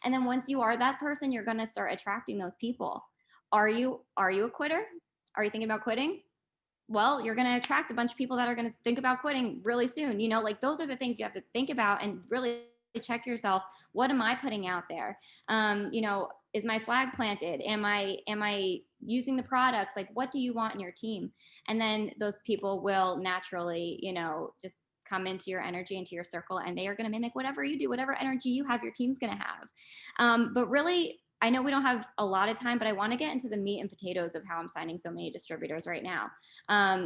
And then once you are that person, you're going to start attracting those people. Are you a quitter? Are you thinking about quitting? Well, you're going to attract a bunch of people that are going to think about quitting really soon. You know, like, those are the things you have to think about and really check yourself. What am I putting out there? You know, is my flag planted? Am I using the products? Like, what do you want in your team? And then those people will naturally, you know, just come into your energy, into your circle, and they are going to mimic whatever you do, whatever energy you have, your team's going to have. But really, I know we don't have a lot of time, but I want to get into the meat and potatoes of how I'm signing so many distributors right now.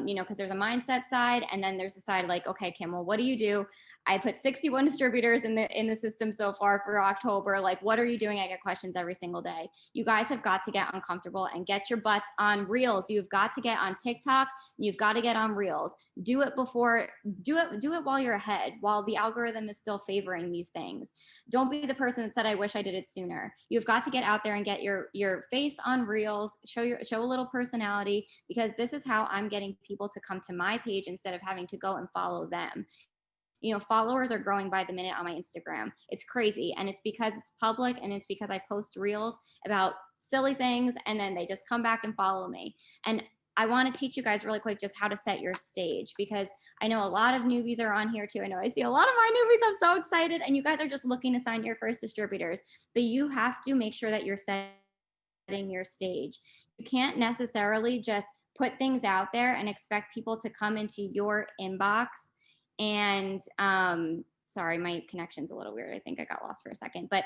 You know, because there's a mindset side, and then there's the side like, okay, Kim, well, what do you do? I put 61 distributors in the system so far for October. Like, what are you doing? I get questions every single day. You guys have got to get uncomfortable and get your butts on Reels. You've got to get on TikTok. You've got to get on Reels. Do it while you're ahead, while the algorithm is still favoring these things. Don't be the person that said, I wish I did it sooner. You've got to get out there and get your face on Reels, show a little personality, because this is how I'm getting people to come to my page instead of having to go and follow them. You know, followers are growing by the minute on my Instagram. It's crazy. And it's because it's public, and it's because I post Reels about silly things, and then they just come back and follow me. And I want to teach you guys really quick just how to set your stage, because I know a lot of newbies are on here too. I know I see a lot of my newbies. I'm so excited. And you guys are just looking to sign your first distributors, but you have to make sure that you're setting your stage. You can't necessarily just put things out there and expect people to come into your inbox. And sorry, my connection's a little weird. I think I got lost for a second, but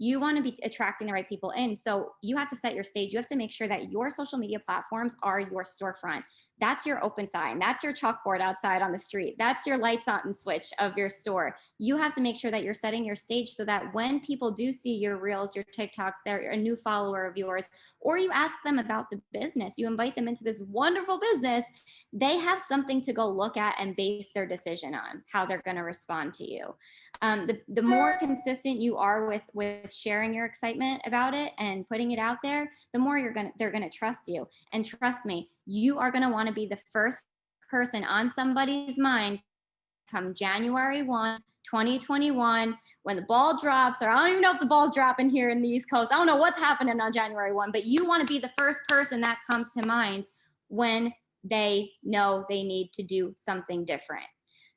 you want to be attracting the right people in. So you have to set your stage. You have to make sure that your social media platforms are your storefront. That's your open sign. That's your chalkboard outside on the street. That's your lights on switch of your store. You have to make sure that you're setting your stage so that when people do see your Reels, your TikToks, they're a new follower of yours, or you ask them about the business, you invite them into this wonderful business, they have something to go look at and base their decision on how they're going to respond to you. The more consistent you are with sharing your excitement about it and putting it out there, the more they're going to trust you. And trust me, you are going to want to be the first person on somebody's mind come January 1, 2021, when the ball drops, or I don't even know if the ball's dropping here in the East Coast. I don't know what's happening on January 1, but you want to be the first person that comes to mind when they know they need to do something different.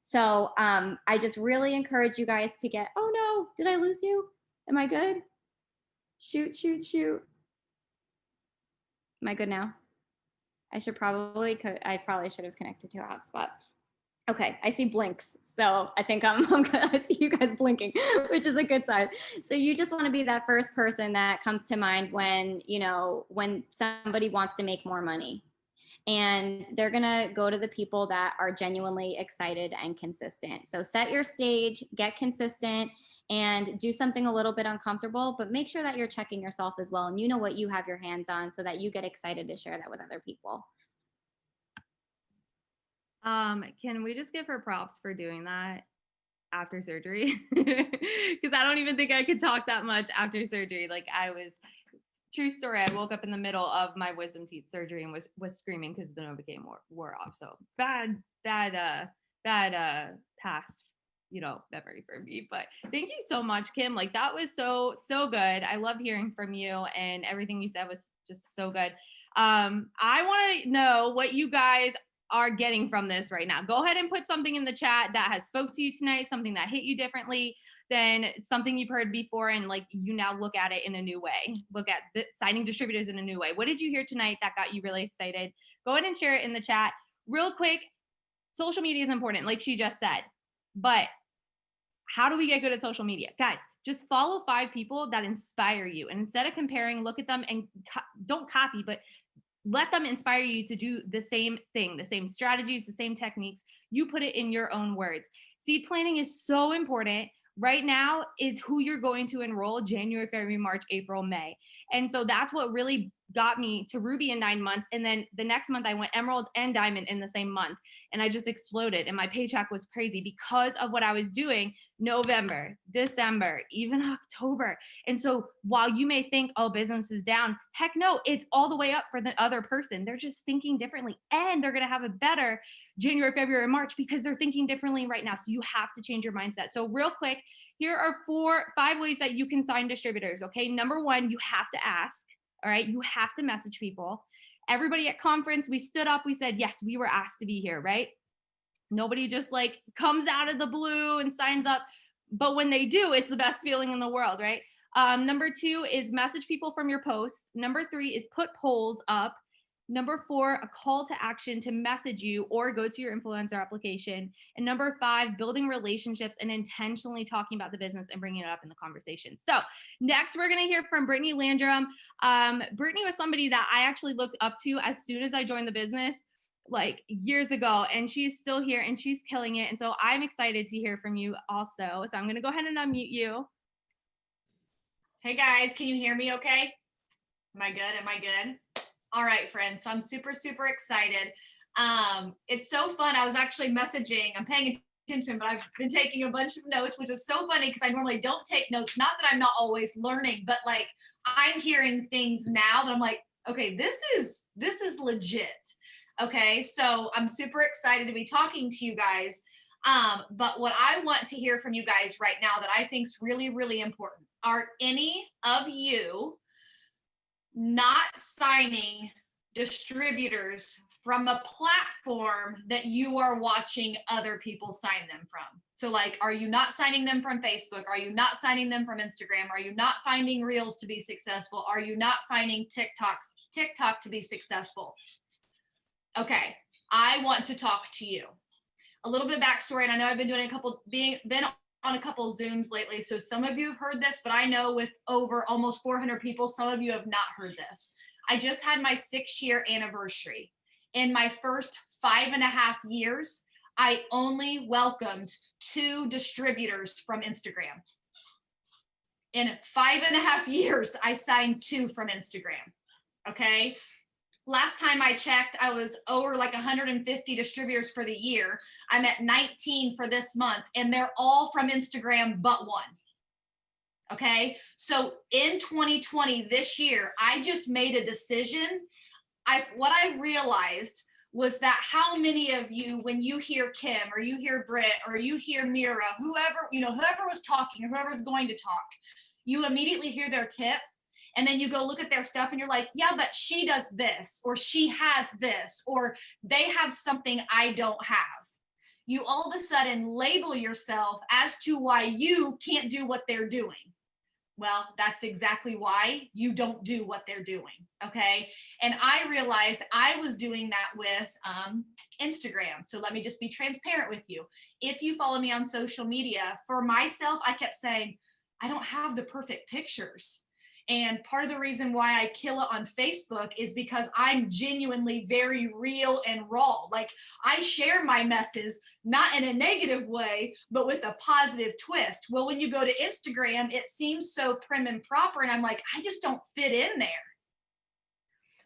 So I just really encourage you guys to get, oh no, did I lose you? Am I good? Shoot. Am I good now? I probably should have connected to a hotspot. Okay, I see blinks. So I think I'm good. I see you guys blinking, which is a good sign. So you just want to be that first person that comes to mind when somebody wants to make more money. And they're going to go to the people that are genuinely excited and consistent. So set your stage, get consistent, and do something a little bit uncomfortable, but make sure that you're checking yourself as well. And you know what you have your hands on so that you get excited to share that with other people. Can we just give her props for doing that after surgery? Because I don't even think I could talk that much after surgery. Like, true story, I woke up in the middle of my wisdom teeth surgery and was screaming because the Novocaine wore off. So bad past, memory for me. But thank you so much, Kim. Like, that was so good. I love hearing from you, and everything you said was just so good. I want to know what you guys are getting from this right now. Go ahead and put something in the chat that has spoke to you tonight, something that hit you differently than something you've heard before, and like you now look at it in a new way. Look at the signing distributors in a new way. What did you hear tonight that got you really excited? Go ahead and share it in the chat. Real quick, social media is important, like she just said. But how do we get good at social media? Guys, just follow 5 people that inspire you. And instead of comparing, look at them and don't copy, but let them inspire you to do the same thing, the same strategies, the same techniques. You put it in your own words. Seed planning is so important. Right now is who you're going to enroll January, February, March, April, May. And so that's what really got me to Ruby in 9 months. And then the next month I went Emerald and Diamond in the same month. And I just exploded. And my paycheck was crazy because of what I was doing November, December, even October. And so while you may think, oh, business is down, heck no, it's all the way up for the other person. They're just thinking differently and they're going to have a better January, February, March because they're thinking differently right now. So you have to change your mindset. So real quick, here are 5 ways that you can sign distributors. Okay. Number 1, you have to ask. All right. You have to message people. Everybody at conference, we stood up, we said, yes, we were asked to be here, right? Nobody just like comes out of the blue and signs up. But when they do, it's the best feeling in the world, right? Number 2 is message people from your posts. Number 3 is put polls up. Number 4, a call to action to message you or go to your influencer application. And number 5, building relationships and intentionally talking about the business and bringing it up in the conversation. So next, we're going to hear from Brittany Landrum. Brittany was somebody that I actually looked up to as soon as I joined the business, like years ago, and she's still here and she's killing it. And so I'm excited to hear from you also. So I'm going to go ahead and unmute you. Hey guys, can you hear me okay? Am I good? All right, friends. So I'm super, super excited. It's so fun. I was actually messaging, I'm paying attention, but I've been taking a bunch of notes, which is so funny because I normally don't take notes. Not that I'm not always learning, but like I'm hearing things now that I'm like, okay, this is legit. Okay, so I'm super excited to be talking to you guys. But what I want to hear from you guys right now that I think is really, really important, are any of you not signing distributors from a platform that you are watching other people sign them from? So like, are you not signing them from Facebook? Are you not signing them from Instagram? Are you not finding Reels to be successful? Are you not finding TikTok to be successful? Okay, I want to talk to you. A little bit of backstory, and I know I've been doing been on a couple Zooms lately, so some of you have heard this, but I know with over almost 400 people, some of you have not heard this. I just had my 6-year anniversary. In my first 5.5 years, I only welcomed 2 distributors from Instagram. In 5.5 years, I signed 2 from Instagram. Okay. Last time I checked, I was over like 150 distributors for the year. I'm at 19 for this month, and they're all from Instagram but 1. Okay. So in 2020, this year, I just made a decision. What I realized was that how many of you, when you hear Kim or you hear Britt or you hear Mira, whoever was talking or whoever's going to talk, you immediately hear their tip. And then you go look at their stuff and you're like, yeah, but she does this, or she has this, or they have something I don't have. You all of a sudden label yourself as to why you can't do what they're doing. Well, that's exactly why you don't do what they're doing. Okay. And I realized I was doing that with Instagram. So let me just be transparent with you. If you follow me on social media, for myself, I kept saying, I don't have the perfect pictures. And part of the reason why I kill it on Facebook is because I'm genuinely very real and raw. Like I share my messes, not in a negative way, but with a positive twist. Well, when you go to Instagram, it seems so prim and proper. And I'm like, I just don't fit in there.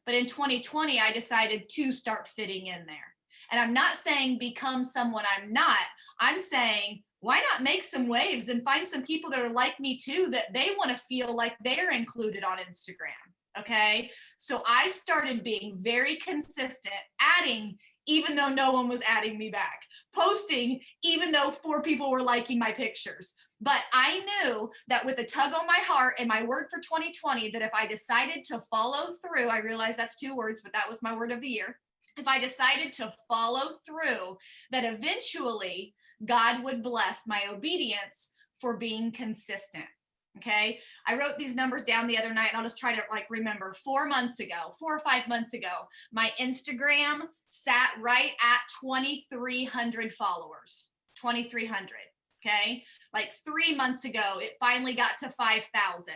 But in 2020, I decided to start fitting in there. And I'm not saying become someone I'm not. I'm saying, why not make some waves and find some people that are like me too, that they want to feel like they're included on Instagram. Okay. So I started being very consistent, adding, even though no one was adding me back, posting, even though 4 people were liking my pictures. But I knew that with a tug on my heart and my word for 2020, that if I decided to follow through, I realize that's 2 words, but that was my word of the year. If I decided to follow through, that eventually God would bless my obedience for being consistent. Okay. I wrote these numbers down the other night and I'll just try to remember 4 or 5 months ago, my Instagram sat right at 2,300 followers. 2,300. Okay. Like 3 months ago, it finally got to 5,000.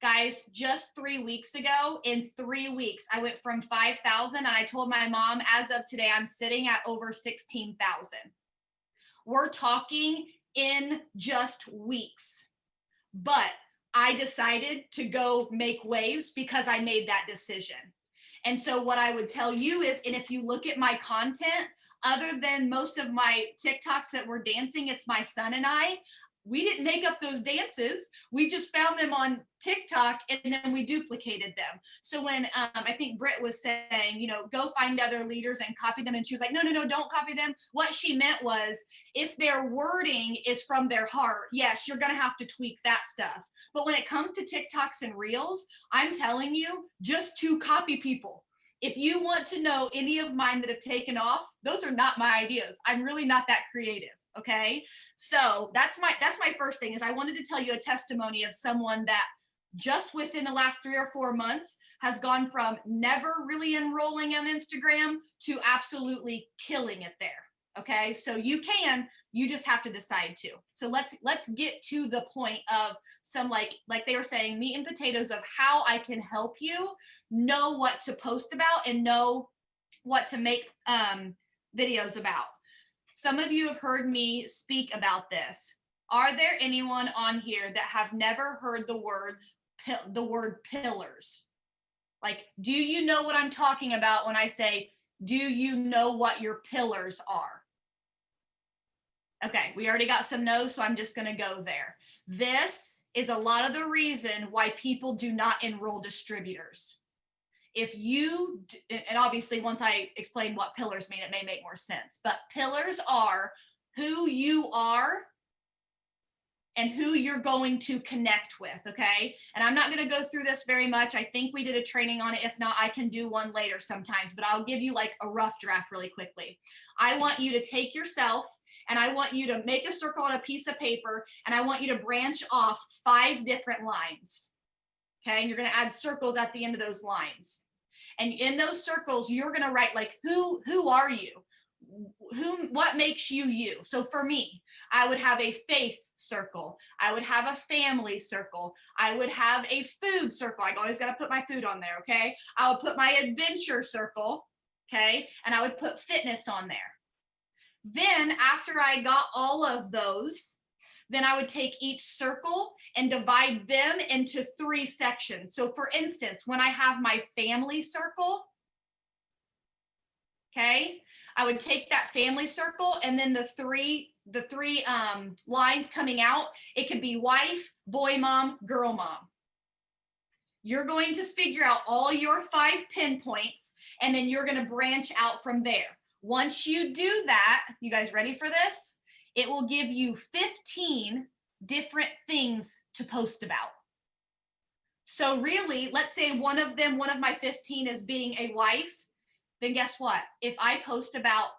Guys, just 3 weeks ago, in 3 weeks, I went from 5,000 and I told my mom, as of today, I'm sitting at over 16,000. We're talking in just weeks. But I decided to go make waves because I made that decision. And so what I would tell you is, and if you look at my content, other than most of my TikToks that were dancing, it's my son and I. We didn't make up those dances. We just found them on TikTok and then we duplicated them. So when I think Britt was saying, you know, go find other leaders and copy them. And she was like, no, don't copy them. What she meant was, if their wording is from their heart, yes, you're going to have to tweak that stuff. But when it comes to TikToks and Reels, I'm telling you, just to copy people. If you want to know any of mine that have taken off, those are not my ideas. I'm really not that creative. Okay. So that's my first thing, is I wanted to tell you a testimony of someone that just within the last 3 or 4 months has gone from never really enrolling on Instagram to absolutely killing it there. Okay. So you just have to decide to. So let's get to the point of some, like they were saying, meat and potatoes of how I can help you know what to post about and know what to make videos about. Some of you have heard me speak about this. Are there anyone on here that have never heard the word pillars? Like, do you know what I'm talking about when I say, do you know what your pillars are? Okay, we already got some no's, so I'm just going to go there. This is a lot of the reason why people do not enroll distributors. If you, and obviously once I explain what pillars mean, it may make more sense, but pillars are who you are and who you're going to connect with, okay? And I'm not going to go through this very much. I think we did a training on it. If not, I can do one later sometimes, but I'll give you like a rough draft really quickly. I want you to take yourself and I want you to make a circle on a piece of paper, and I want you to branch off 5 different lines, okay? And you're going to add circles at the end of those lines. And in those circles, you're going to write like, who are you? What makes you you? So for me, I would have a faith circle. I would have a family circle. I would have a food circle. I always got to put my food on there. Okay. I would put my adventure circle. Okay. And I would put fitness on there. Then after I got all of those, then I would take each circle and divide them into 3 sections. So for instance, when I have my family circle, okay, I would take that family circle and then the three lines coming out, it could be wife, boy mom, girl mom. You're going to figure out all your 5 pinpoints and then you're going to branch out from there. Once you do that, you guys ready for this? It will give you 15 different things to post about. So really, let's say one of my 15 is being a wife, then guess what? If I post about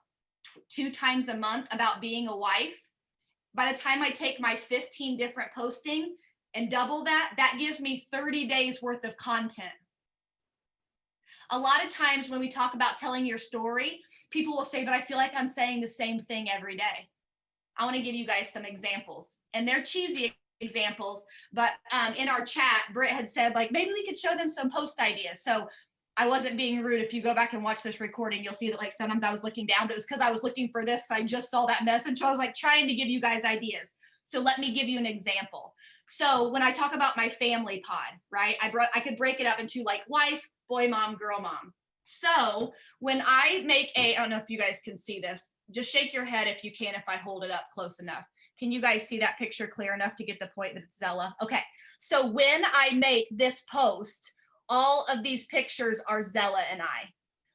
2 times a month about being a wife, by the time I take my 15 different posting and double that, that gives me 30 days worth of content. A lot of times when we talk about telling your story, people will say, but I feel like I'm saying the same thing every day. I want to give you guys some examples, and they're cheesy examples, but in our chat, Britt had said, like, maybe we could show them some post ideas. So I wasn't being rude. If you go back and watch this recording, you'll see that like sometimes I was looking down, but it was because I was looking for this. I just saw that message. So I was like trying to give you guys ideas. So let me give you an example. So when I talk about my family pod, right, I could break it up into like wife, boy, mom, girl, mom. So when I make I don't know if you guys can see this, just shake your head if you can, if I hold it up close enough. Can you guys see that picture clear enough to get the point that it's Zella? Okay. So when I make this post, all of these pictures are Zella and I.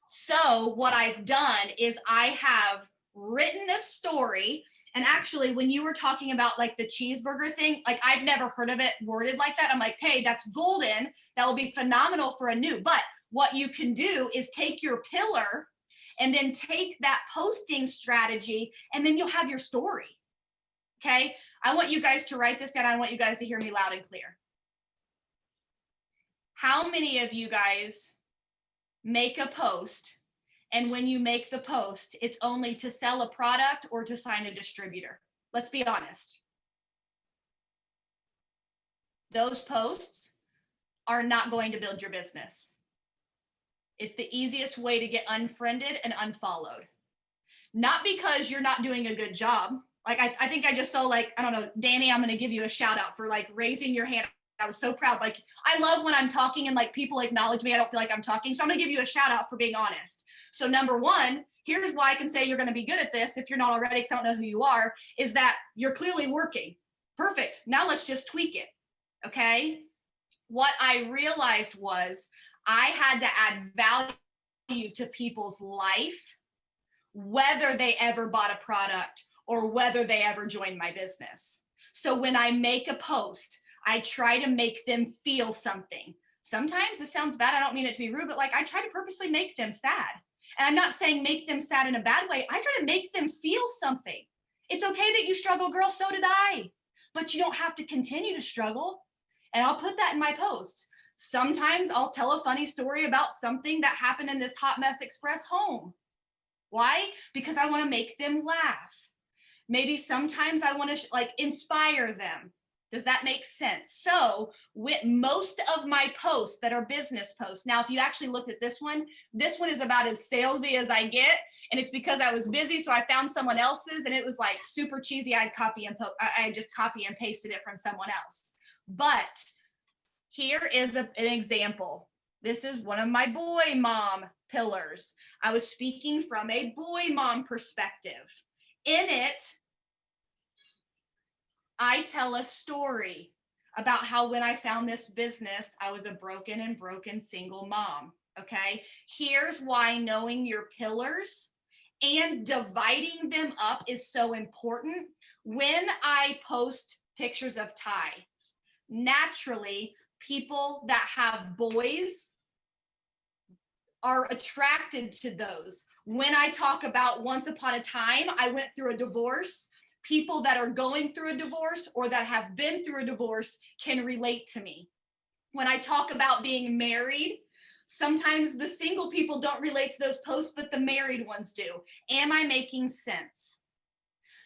So what I've done is I have written a story. And actually, when you were talking about like the cheeseburger thing, like I've never heard of it worded like that. I'm like, hey, that's golden. That will be phenomenal for a new. But what you can do is take your pillar and then take that posting strategy, and then you'll have your story. Okay. I want you guys to write this down. I want you guys to hear me loud and clear. How many of you guys make a post And when you make the post, it's only to sell a product or to sign a distributor. Let's be honest. Those posts are not going to build your business. It's the easiest way to get unfriended and unfollowed. Not because you're not doing a good job. Like I think I just saw, like, I don't know, Danny, I'm going to give you a shout out for like raising your hand. I was so proud. Like, I love when I'm talking and like people acknowledge me. I don't feel like I'm talking. So I'm going to give you a shout out for being honest. So number one, here's why I can say you're going to be good at this if you're not already, because I don't know who you are, is that you're clearly working. Perfect. Now let's just tweak it. Okay. What I realized was I had to add value to people's life, whether they ever bought a product or whether they ever joined my business. So when I make a post, I try to make them feel something. Sometimes this sounds bad. I don't mean it to be rude, but like I try to purposely make them sad. And I'm not saying make them sad in a bad way. I try to make them feel something. It's okay that you struggle, girl. So did I. But you don't have to continue to struggle. And I'll put that in my posts. Sometimes I'll tell a funny story about something that happened in this Hot Mess Express home. Why? Because I want to make them laugh. Maybe sometimes I want to like inspire them. Does that make sense? So with most of my posts that are business posts, now if you actually looked at this one is about as salesy as I get. And it's because I was busy. So I found someone else's and it was like super cheesy. I just copy and pasted it from someone else. But here is an example. This is one of my boy mom pillars. I was speaking from a boy mom perspective. In it, I tell a story about how when I found this business, I was a broken single mom, okay? Here's why knowing your pillars and dividing them up is so important. When I post pictures of Ty, naturally, people that have boys are attracted to those. When I talk about once upon a time, I went through a divorce, people that are going through a divorce or that have been through a divorce can relate to me. When I talk about being married, sometimes the single people don't relate to those posts, but the married ones do. Am I making sense?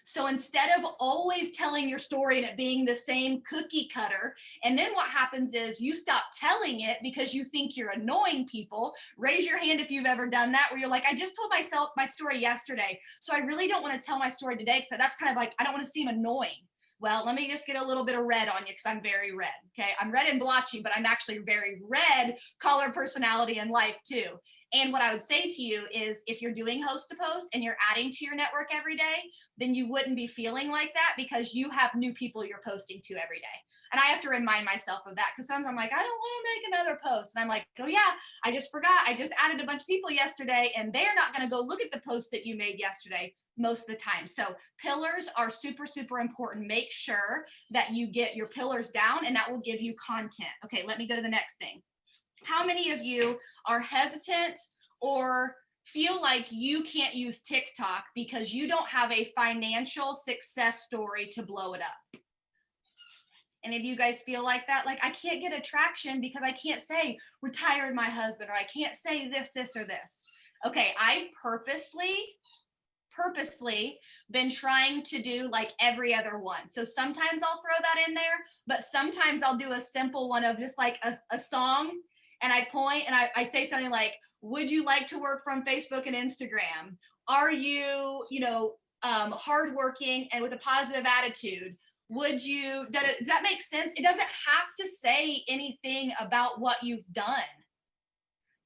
So instead of always telling your story and it being the same cookie cutter, and then what happens is you stop telling it because you think you're annoying people. Raise your hand if you've ever done that, where you're like, I just told myself my story yesterday, so I really don't want to tell my story today because that's kind of like, I don't want to seem annoying. Well, let me just get a little bit of red on you because I'm very red. Okay. I'm red and blotchy, but I'm actually very red color personality in life too. And what I would say to you is if you're doing host to post and you're adding to your network every day, then you wouldn't be feeling like that because you have new people you're posting to every day. And I have to remind myself of that because sometimes I'm like, I don't want to make another post. And I'm like, oh yeah, I just forgot. I just added a bunch of people yesterday and they're not going to go look at the post that you made yesterday most of the time. So pillars are super, super important. Make sure that you get your pillars down and that will give you content. Okay, let me go to the next thing. How many of you are hesitant or feel like you can't use TikTok because you don't have a financial success story to blow it up? Any of you guys feel like that? Like, I can't get attraction because I can't say retired my husband, or I can't say this, or this. Okay, I've purposely been trying to do like every other one. So sometimes I'll throw that in there, but sometimes I'll do a simple one of just like a song, and I point and I say something like, would you like to work from Facebook and Instagram? Are you, hardworking and with a positive attitude? Would you, does that make sense? It doesn't have to say anything about what you've done.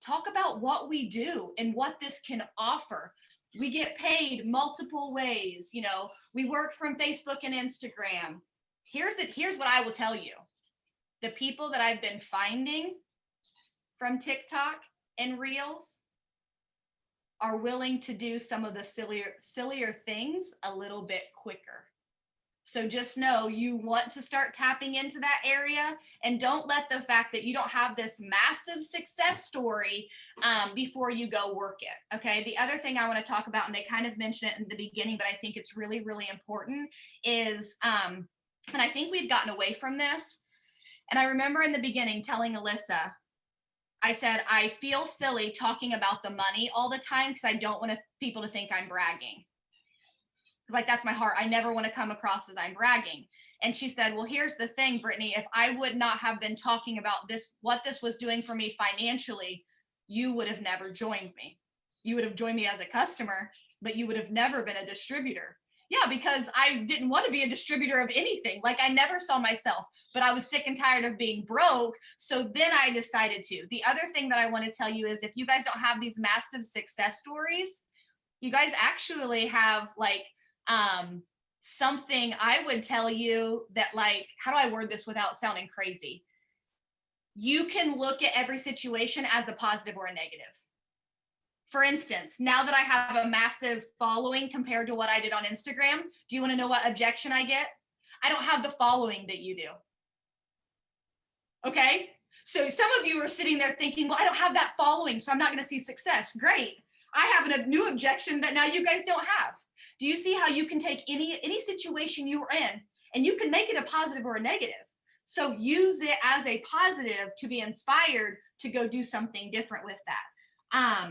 Talk about what we do and what this can offer. We get paid multiple ways. We work from Facebook and Instagram. Here's what I will tell you. The people that I've been finding from TikTok and Reels are willing to do some of the sillier things a little bit quicker. So just know you want to start tapping into that area, and don't let the fact that you don't have this massive success story before you go work it. Okay. The other thing I want to talk about, and they kind of mentioned it in the beginning, but I think it's really, really important is, and I think we've gotten away from this. And I remember in the beginning telling Alyssa, I said, I feel silly talking about the money all the time because I don't want people to think I'm bragging. Because like, that's my heart. I never want to come across as I'm bragging. And she said, well, here's the thing, Brittany, if I would not have been talking about this, what this was doing for me financially, you would have never joined me. You would have joined me as a customer, but you would have never been a distributor. Yeah, because I didn't want to be a distributor of anything. Like, I never saw myself, but I was sick and tired of being broke. So then I decided to. The other thing that I want to tell you is if you guys don't have these massive success stories, you guys actually have like something I would tell you that, like, how do I word this without sounding crazy? You can look at every situation as a positive or a negative. For instance, now that I have a massive following compared to what I did on Instagram, do you want to know what objection I get? I don't have the following that you do. Okay? So some of you are sitting there thinking, well, I don't have that following, so I'm not going to see success. Great. I have a new objection that now you guys don't have. Do you see how you can take any situation you're in and you can make it a positive or a negative? So use it as a positive to be inspired to go do something different with that.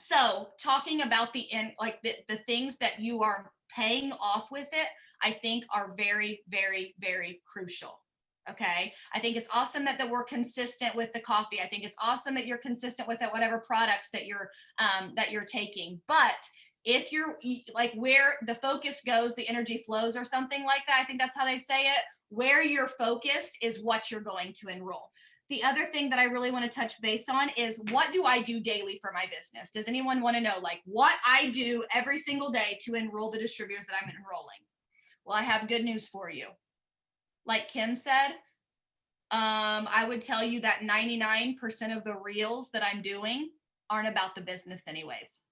So talking about the things that you are paying off with it, I think are very, very, very crucial. Okay. I think it's awesome that we're consistent with the coffee. I think it's awesome that you're consistent with whatever products that you're taking. But if you're like, where the focus goes, the energy flows, or something like that, I think that's how they say it. Where you're focused is what you're going to enroll. The other thing that I really want to touch base on is, what do I do daily for my business? Does anyone want to know, like, what I do every single day to enroll the distributors that I'm enrolling? Well, I have good news for you. Like Kim said, I would tell you that 99% of the reels that I'm doing aren't about the business anyways.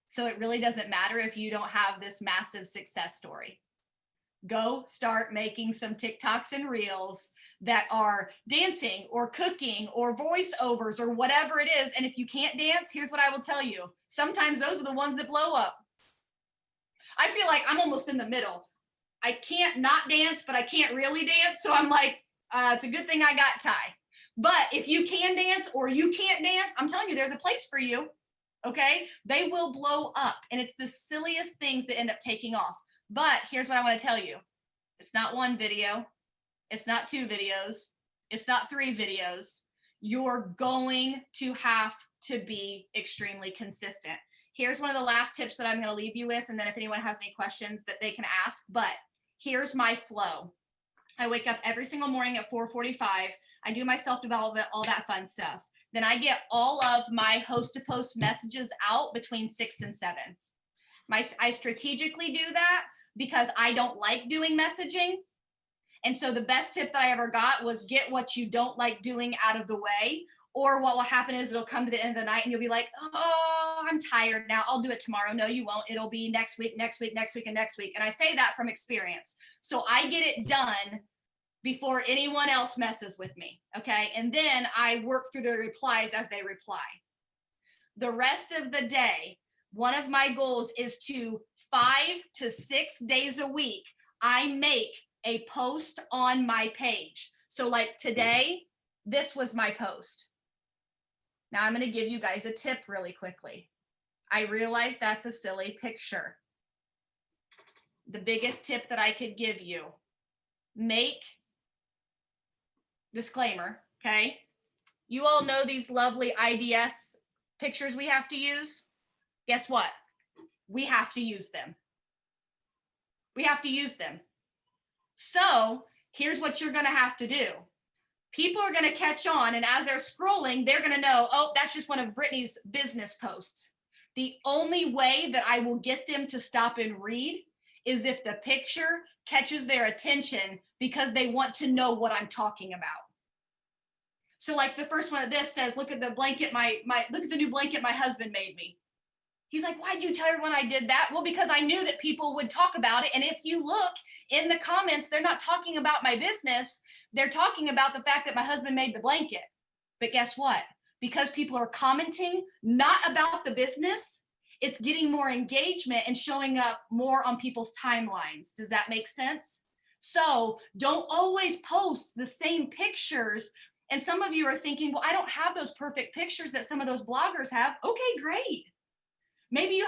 So it really doesn't matter if you don't have this massive success story. Go start making some TikToks and reels that are dancing or cooking or voiceovers or whatever it is. And if you can't dance, here's what I will tell you. Sometimes those are the ones that blow up. I feel like I'm almost in the middle. I can't not dance, but I can't really dance. So I'm like, it's a good thing I got Ty. But if you can dance or you can't dance, I'm telling you, there's a place for you. Okay? They will blow up. And it's the silliest things that end up taking off. But here's what I want to tell you. It's not one video. It's not 2 videos. It's not 3 videos. You're going to have to be extremely consistent. Here's one of the last tips that I'm going to leave you with. And then if anyone has any questions that they can ask, but here's my flow. I wake up every single morning at 4:45. I do my self-development, all that fun stuff. Then I get all of my host-to-post messages out between 6 and 7. I strategically do that because I don't like doing messaging. And so the best tip that I ever got was, get what you don't like doing out of the way. Or what will happen is it'll come to the end of the night and you'll be like, oh, I'm tired now. I'll do it tomorrow. No, you won't. It'll be next week, next week, next week, and next week. And I say that from experience. So I get it done before anyone else messes with me. Okay. And then I work through the replies as they reply. The rest of the day, one of my goals is to 5 to 6 days a week, I make a post on my page. So like today, this was my post. Now I'm going to give you guys a tip really quickly. I realize that's a silly picture. The biggest tip that I could give you, make, disclaimer, okay? You all know these lovely IDS pictures we have to use. Guess what? We have to use them. We have to use them. So here's what you're going to have to do. People are going to catch on, and as they're scrolling, they're going to know, oh, that's just one of Brittany's business posts. The only way that I will get them to stop and read is if the picture catches their attention because they want to know what I'm talking about. So like the first one of this says, look at the blanket, look at the new blanket my husband made me. He's like, why'd you tell everyone I did that? Well, because I knew that people would talk about it. And if you look in the comments, they're not talking about my business. They're talking about the fact that my husband made the blanket. But guess what? Because people are commenting not about the business, it's getting more engagement and showing up more on people's timelines. Does that make sense? So don't always post the same pictures And some of you are thinking, well, I don't have those perfect pictures that some of those bloggers have. Okay, great. Maybe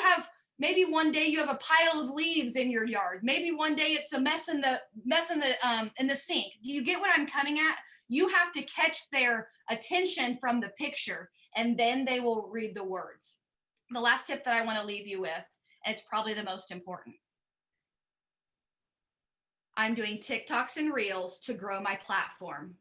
one day you have a pile of leaves in your yard. Maybe one day it's a mess in the sink. Do you get what I'm coming at? You have to catch their attention from the picture, and then they will read the words. The last tip that I want to leave you with, and it's probably the most important. I'm doing TikToks and Reels to grow my platform.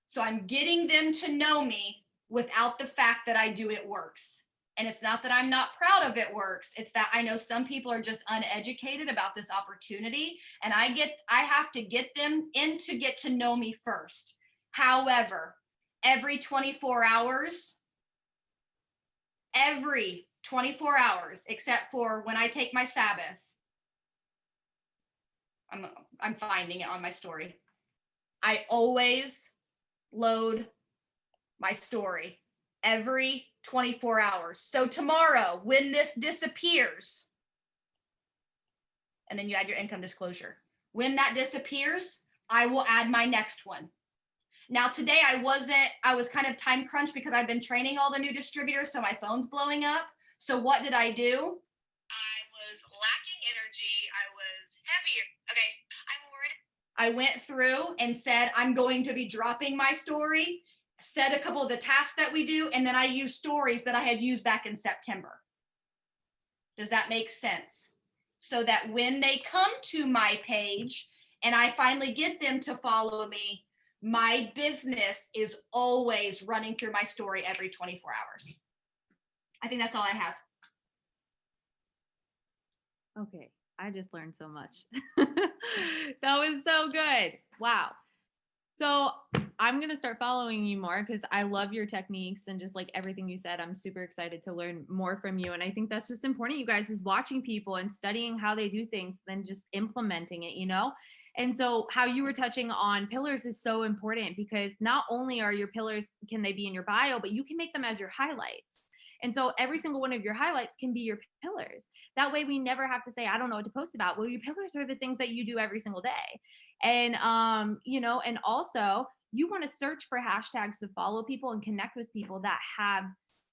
So I'm getting them to know me without the fact that I do it works. And it's not that I'm not proud of it works. It's that I know some people are just uneducated about this opportunity, and I have to get them in to get to know me first. However, every 24 hours, except for when I take my Sabbath, I'm finding it on my story. I always load my story every 24 hours. So tomorrow, when this disappears, and then you add your income disclosure. When that disappears, I will add my next one. Now today I was kind of time crunched because I've been training all the new distributors, so my phone's blowing up. So what did I do? I was lacking energy. I was heavier. Okay, I'm worried. I went through and said, I'm going to be dropping my story, said a couple of the tasks that we do, and then I used stories that I had used back in September. Does that make sense? So that when they come to my page and I finally get them to follow me, my business is always running through my story every 24 hours. I think that's all I have. Okay, I just learned so much. That was so good. Wow. So I'm going to start following you more because I love your techniques and just like everything you said. I'm super excited to learn more from you. And I think that's just important, you guys, is watching people and studying how they do things, then just implementing it, you know? And so how you were touching on pillars is so important because not only are your pillars, can they be in your bio, but you can make them as your highlights. And so every single one of your highlights can be your pillars. That way we never have to say, I don't know what to post about. Well, your pillars are the things that you do every single day. And, you know, and also you want to search for hashtags to follow people and connect with people that have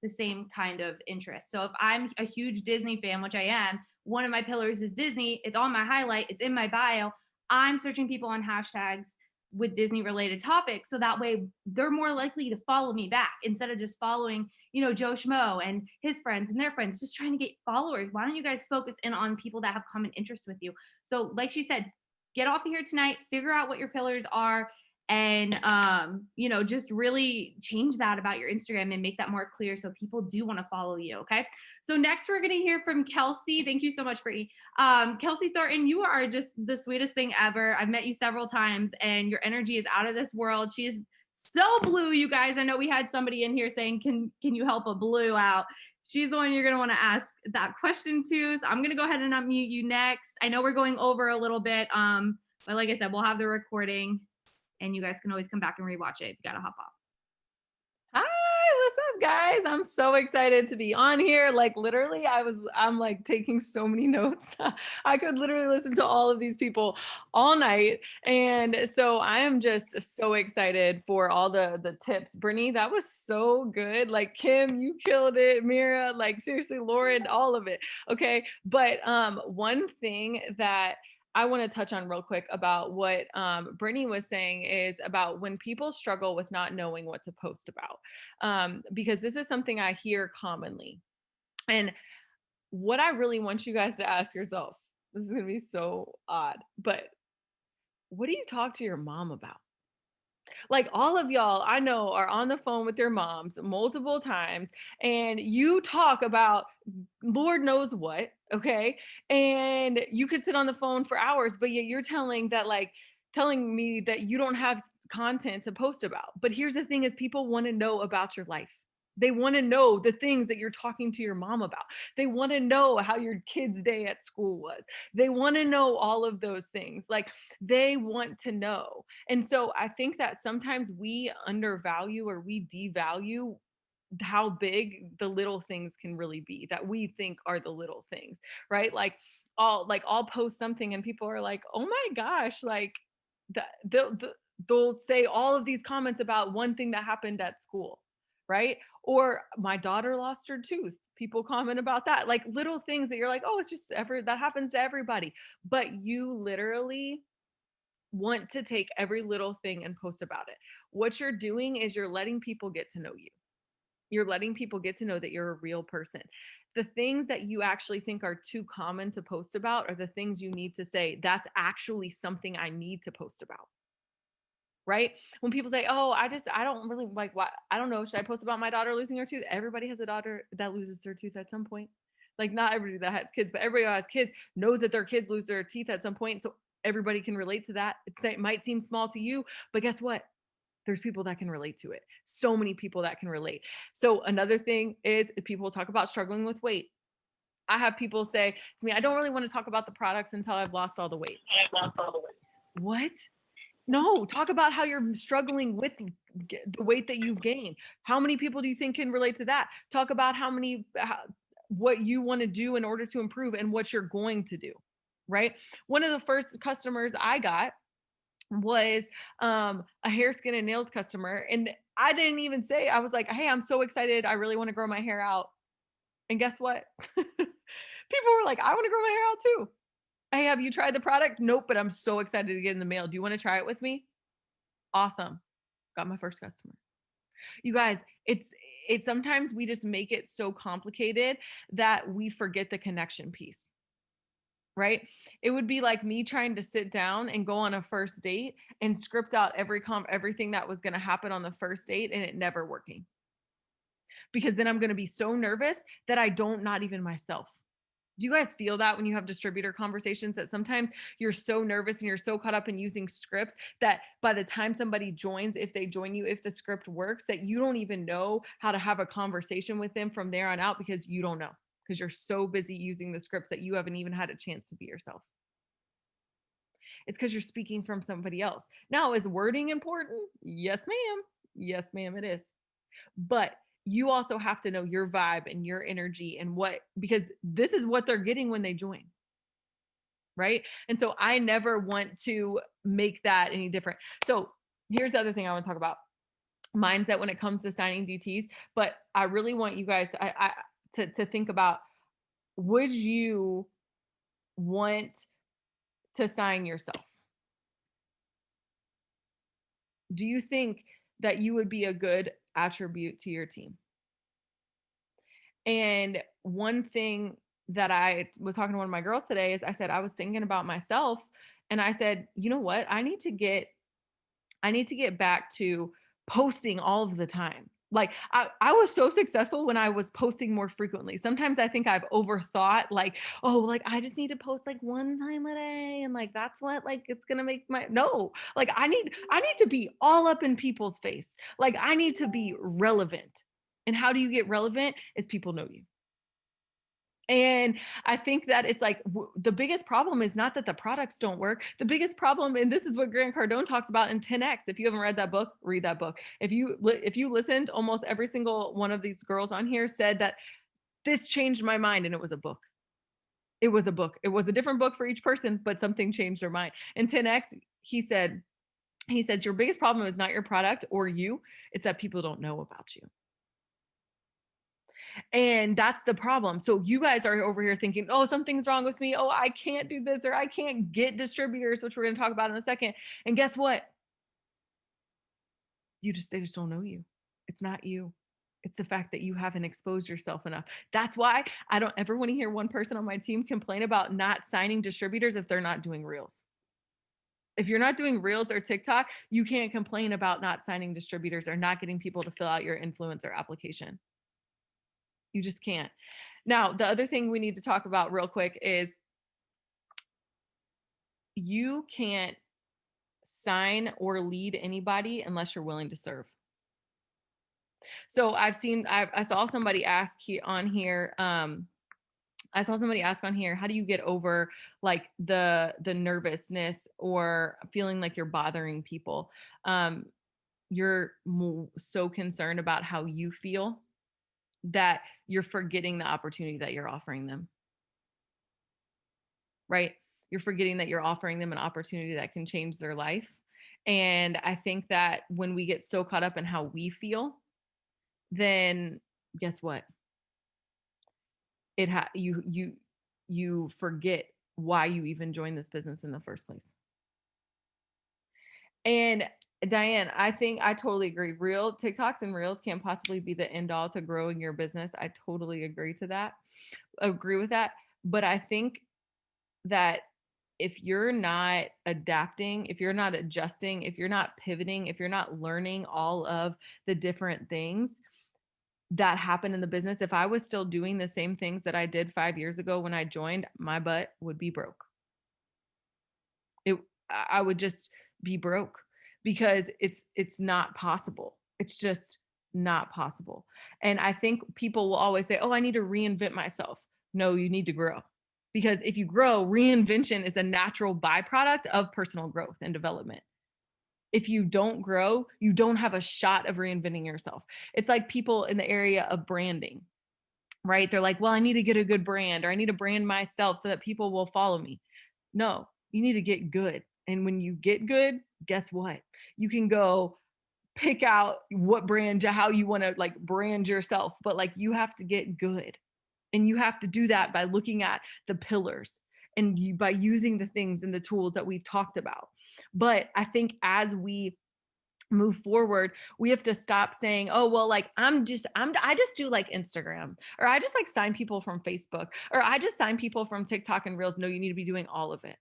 the same kind of interest. So if I'm a huge Disney fan, which I am, one of my pillars is Disney. It's on my highlight. It's in my bio. I'm searching people on hashtags with Disney related topics. So that way they're more likely to follow me back instead of just following, you know, Joe Schmo and his friends and their friends, just trying to get followers. Why don't you guys focus in on people that have common interest with you? So like she said, get off of here tonight, figure out what your pillars are, and you know, just really change that about your Instagram and make that more clear so people do want to follow you. Okay, so next we're going to hear from Kelsey. Thank you so much, Brittany. Kelsey Thornton, you are just the sweetest thing ever. I've met you several times and your energy is out of this world. She is so blue, you guys. I know we had somebody in here saying, can you help a blue out? She's the one you're going to want to ask that question to. So I'm going to go ahead and unmute you next. I know we're going over a little bit, but like I said, we'll have the recording and you guys can always come back and rewatch it if you got to hop off. Hi, what's up, guys? I'm so excited to be on here. Like literally, I'm like taking so many notes. I could literally listen to all of these people all night. And so I am just so excited for all the tips. Brittany, that was so good. Like Kim, you killed it. Mira, like seriously, Lauren, all of it. Okay. But one thing that I want to touch on real quick about what Brittany was saying is about when people struggle with not knowing what to post about, because this is something I hear commonly. And what I really want you guys to ask yourself, this is going to be so odd, but what do you talk to your mom about? Like all of y'all I know are on the phone with your moms multiple times and you talk about Lord knows what, okay? And you could sit on the phone for hours, but yet you're telling me that you don't have content to post about. But here's the thing is people want to know about your life. They want to know the things that you're talking to your mom about. They want to know how your kid's day at school was. They want to know all of those things. Like they want to know. And so I think that sometimes we undervalue or we devalue how big the little things can really be that we think are the little things, right? I'll post something and people are like, oh my gosh, like the they'll say all of these comments about one thing that happened at school, right? Or my daughter lost her tooth. People comment about that, like little things that you're like, oh, it's just that happens to everybody. But you literally want to take every little thing and post about it. What you're doing is you're letting people get to know you. You're letting people get to know that you're a real person. The things that you actually think are too common to post about are the things you need to say, that's actually something I need to post about. Right? When people say, "Oh, I don't really like what I don't know, should I post about my daughter losing her tooth?" Everybody has a daughter that loses their tooth at some point. Like not everybody that has kids, but everybody who has kids knows that their kids lose their teeth at some point. So everybody can relate to that. It might seem small to you, but guess what? There's people that can relate to it. So many people that can relate. So another thing is people talk about struggling with weight. I have people say to me, "I don't really want to talk about the products until I've lost all the weight." What? No, talk about how you're struggling with the weight that you've gained. How many people do you think can relate to that? Talk about what you want to do in order to improve and what you're going to do, right? One of the first customers I got was a hair, skin, and nails customer. And I didn't even say, I was like, hey, I'm so excited. I really want to grow my hair out. And guess what? People were like, I want to grow my hair out too. Hey, have you tried the product? Nope, but I'm so excited to get in the mail. Do you want to try it with me? Awesome. Got my first customer. You guys, it's sometimes we just make it so complicated that we forget the connection piece. Right? It would be like me trying to sit down and go on a first date and script out everything that was going to happen on the first date and it never working. Because then I'm going to be so nervous that I don't, not even myself. Do you guys feel that when you have distributor conversations that sometimes you're so nervous and you're so caught up in using scripts that by the time somebody joins, if they join you, if the script works, that you don't even know how to have a conversation with them from there on out because you don't know, because you're so busy using the scripts that you haven't even had a chance to be yourself. It's because you're speaking from somebody else. Now, is wording important? Yes, ma'am. Yes, ma'am, it is. But you also have to know your vibe and your energy and because this is what they're getting when they join. Right? And so I never want to make that any different. So here's the other thing I want to talk about. Mindset when it comes to signing DTs, but I really want you guys to think about, would you want to sign yourself? Do you think that you would be a good attribute to your team? And one thing that I was talking to one of my girls today is I said, I was thinking about myself and I said, you know what? I need to get back to posting all of the time. Like I was so successful when I was posting more frequently. Sometimes I think I've overthought like, oh, like I just need to post like one time a day. And like, that's what like, it's going to make no, like I need to be all up in people's face. Like I need to be relevant. And how do you get relevant is people know you. And I think that it's like the biggest problem is not that the products don't work. The biggest problem, and this is what Grant Cardone talks about in 10X. If you haven't read that book, read that book. If you listened, almost every single one of these girls on here said that this changed my mind, and it was a book. It was a book. It was a different book for each person, but something changed their mind. In 10X, he says your biggest problem is not your product or you, it's that people don't know about you. And that's the problem. So you guys are over here thinking, oh, something's wrong with me. Oh, I can't do this, or I can't get distributors, which we're going to talk about in a second. And guess what? They just don't know you. It's not you. It's the fact that you haven't exposed yourself enough. That's why I don't ever want to hear one person on my team complain about not signing distributors if they're not doing reels. If you're not doing reels or TikTok, you can't complain about not signing distributors or not getting people to fill out your influencer application. You just can't. Now, the other thing we need to talk about real quick is you can't sign or lead anybody unless you're willing to serve. So I saw somebody ask on here, how do you get over like the nervousness or feeling like you're bothering people? You're so concerned about how you feel that you're forgetting the opportunity that you're offering them. Right? You're forgetting that you're offering them an opportunity that can change their life. And I think that when we get so caught up in how we feel, then guess what? You forget why you even joined this business in the first place. And Diane, I think I totally agree. Real TikToks and Reels can't possibly be the end all to growing your business. I totally agree with that. But I think that if you're not adapting, if you're not adjusting, if you're not pivoting, if you're not learning all of the different things that happen in the business, if I was still doing the same things that I did 5 years ago when I joined, my butt would be broke. I would just be broke because it's not possible. It's just not possible. And I think people will always say, "Oh, I need to reinvent myself." No, you need to grow. Because if you grow, reinvention is a natural byproduct of personal growth and development. If you don't grow, you don't have a shot of reinventing yourself. It's like people in the area of branding, right? They're like, well, I need to get a good brand, or I need to brand myself so that people will follow me. No, you need to get good. And when you get good, guess what? You can go pick out what brand, how you want to like brand yourself, but like you have to get good. And you have to do that by looking at the pillars and by using the things and the tools that we've talked about. But I think as we move forward, we have to stop saying, oh, well, like I just do like Instagram, or I just like sign people from Facebook, or I just sign people from TikTok and Reels. No, you need to be doing all of it.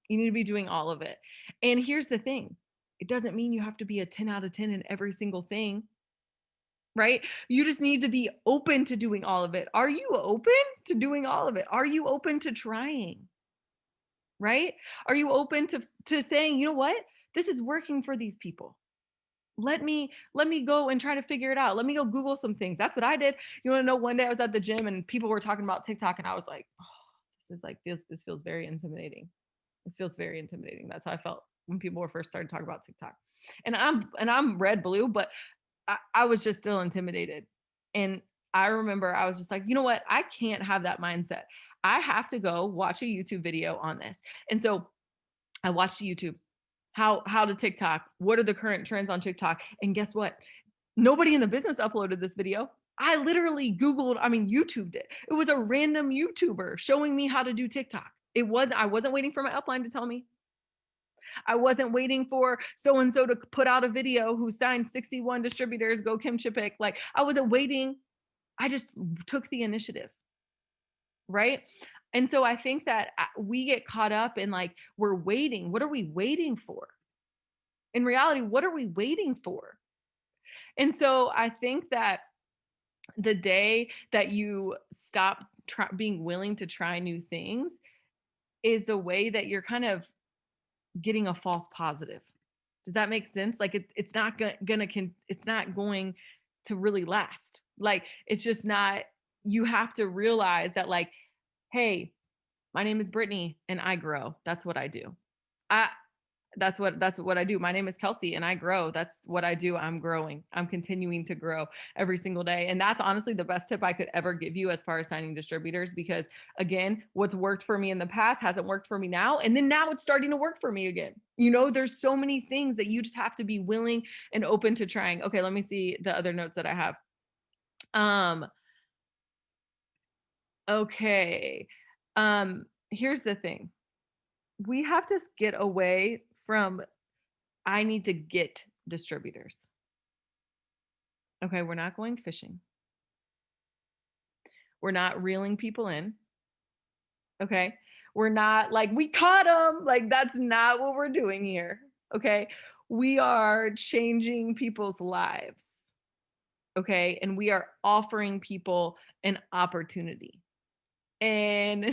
You need to be doing all of it. And here's the thing. It doesn't mean you have to be a 10 out of 10 in every single thing, right? You just need to be open to doing all of it. Are you open to doing all of it? Are you open to trying? Right? Are you open to saying, you know what? This is working for these people. Let me go and try to figure it out. Let me go Google some things. That's what I did. You want to know, one day I was at the gym and people were talking about TikTok and I was like, oh, this feels very intimidating. This feels very intimidating. That's how I felt when people were first started talking about TikTok. And I'm red blue, but I was just still intimidated. And I remember I was just like, you know what? I can't have that mindset. I have to go watch a YouTube video on this. And so I watched YouTube. How to TikTok? What are the current trends on TikTok? And guess what? Nobody in the business uploaded this video. I literally YouTubed it. It was a random YouTuber showing me how to do TikTok. I wasn't waiting for my upline to tell me. I wasn't waiting for so-and-so to put out a video who signed 61 distributors, go Kim Chipik. Like I wasn't waiting. I just took the initiative. Right. And so I think that we get caught up in like, we're waiting. What are we waiting for? In reality, what are we waiting for? And so I think that the day that you stop being willing to try new things is the way that you're kind of getting a false positive. Does that make sense? Like it's not going to really last. Like it's just not. You have to realize that like, hey, my name is Brittany and I grow. That's what I do. That's what I do. My name is Kelsey and I grow. That's what I do. I'm growing. I'm continuing to grow every single day. And that's honestly the best tip I could ever give you as far as signing distributors, because again, what's worked for me in the past hasn't worked for me now. And then now it's starting to work for me again. You know, there's so many things that you just have to be willing and open to trying. Okay, let me see the other notes that I have. Okay. Here's the thing. We have to get away from I need to get distributors. Okay, we're not going fishing. We're not reeling people in. Okay, we're not like, we caught them. Like, that's not what we're doing here. Okay, we are changing people's lives. Okay, and we are offering people an opportunity. And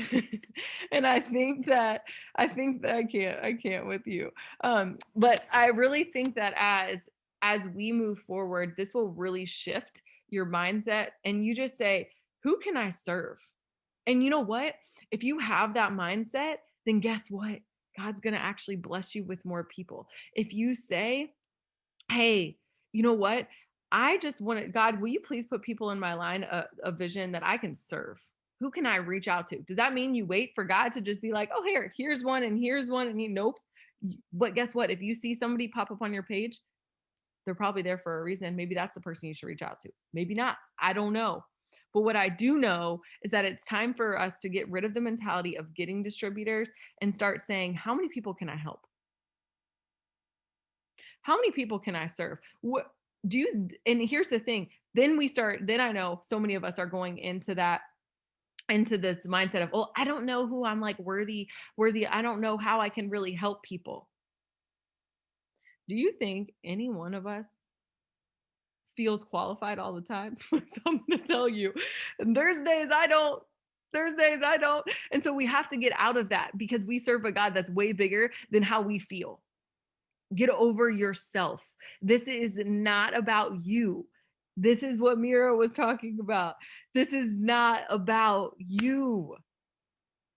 and I think that I can't with you. But I really think that as we move forward, this will really shift your mindset, and you just say, who can I serve? And you know what? If you have that mindset, then guess what? God's going to actually bless you with more people. If you say, hey, you know what? I just want to, God, will you please put people in my line of vision that I can serve? Who can I reach out to? Does that mean you wait for God to just be like, oh, here's one and here's one? And nope. But guess what? If you see somebody pop up on your page, they're probably there for a reason. Maybe that's the person you should reach out to. Maybe not. I don't know. But what I do know is that it's time for us to get rid of the mentality of getting distributors and start saying, how many people can I help? How many people can I serve? What do you, and here's the thing, then I know so many of us are going into this mindset of, oh, I don't know who I'm like worthy. I don't know how I can really help people. Do you think any one of us feels qualified all the time? So I'm going to tell you, and there's days I don't. And so we have to get out of that because we serve a God that's way bigger than how we feel. Get over yourself. This is not about you. This is what Mira was talking about. This is not about you.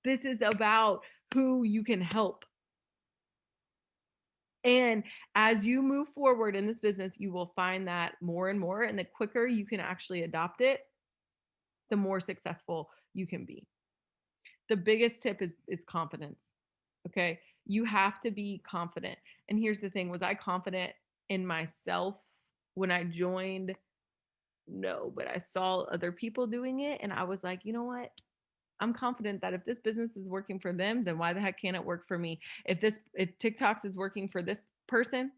This is about who you can help. And as you move forward in this business, you will find that more and more. And the quicker you can actually adopt it, the more successful you can be. The biggest tip is confidence. Okay. You have to be confident. And here's the thing, was I confident in myself when I joined? No, but I saw other people doing it. And I was like, you know what? I'm confident that if this business is working for them, then why the heck can't it work for me? If TikToks is working for this person,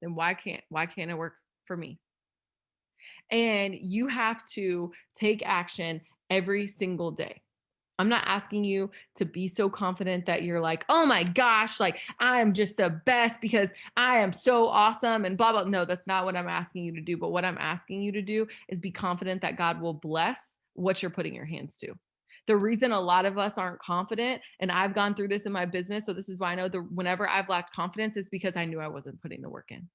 then why can't it work for me? And you have to take action every single day. I'm not asking you to be so confident that you're like, oh my gosh, like I'm just the best because I am so awesome and blah, blah. No, that's not what I'm asking you to do. But what I'm asking you to do is be confident that God will bless what you're putting your hands to. The reason a lot of us aren't confident, and I've gone through this in my business, so this is why I know whenever I've lacked confidence, it's because I knew I wasn't putting the work in.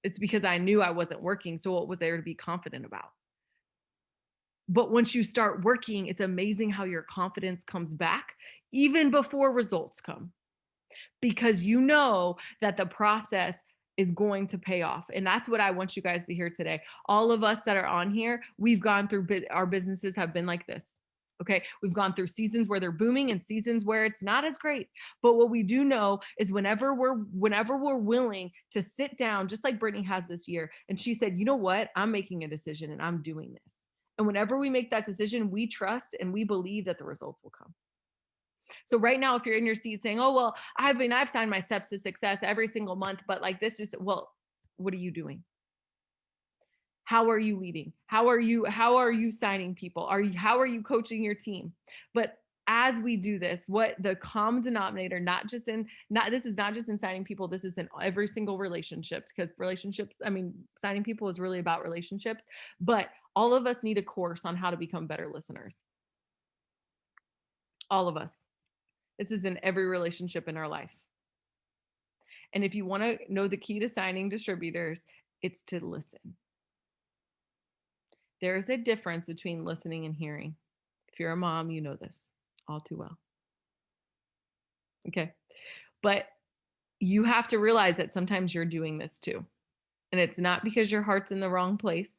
It's because I knew I wasn't working. So what was there to be confident about? But once you start working, it's amazing how your confidence comes back even before results come, because you know that the process is going to pay off. And that's what I want you guys to hear today. All of us that are on here, we've gone through, our businesses have been like this. Okay. We've gone through seasons where they're booming and seasons where it's not as great. But what we do know is whenever we're willing to sit down, just like Brittany has this year, and she said, you know what, I'm making a decision and I'm doing this. And whenever we make that decision, we trust and we believe that the results will come. So right now, if you're in your seat saying, oh, well, I've signed my steps to success every single month, but like this just, well, what are you doing? How are you leading? How are you signing people? How are you coaching your team? But as we do this, what the common denominator, this is not just in signing people, this is in every single relationship, because signing people is really about relationships, but all of us need a course on how to become better listeners. All of us. This is in every relationship in our life. And if you want to know the key to signing distributors, it's to listen. There is a difference between listening and hearing. If you're a mom, you know this all too well. Okay. But you have to realize that sometimes you're doing this too. And it's not because your heart's in the wrong place,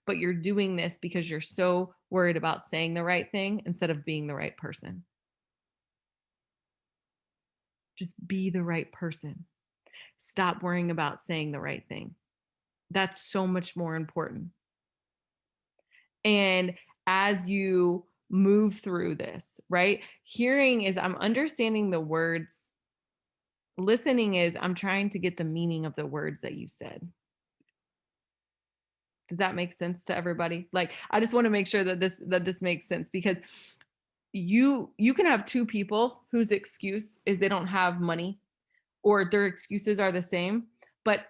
but you're doing this because you're so worried about saying the right thing instead of being the right person. Just be the right person. Stop worrying about saying the right thing. That's so much more important. And as you move through this, right? Hearing is I'm understanding the words. Listening is I'm trying to get the meaning of the words that you said. Does that make sense to everybody? Like, I just want to make sure that this makes sense, because you can have two people whose excuse is they don't have money, or their excuses are the same. But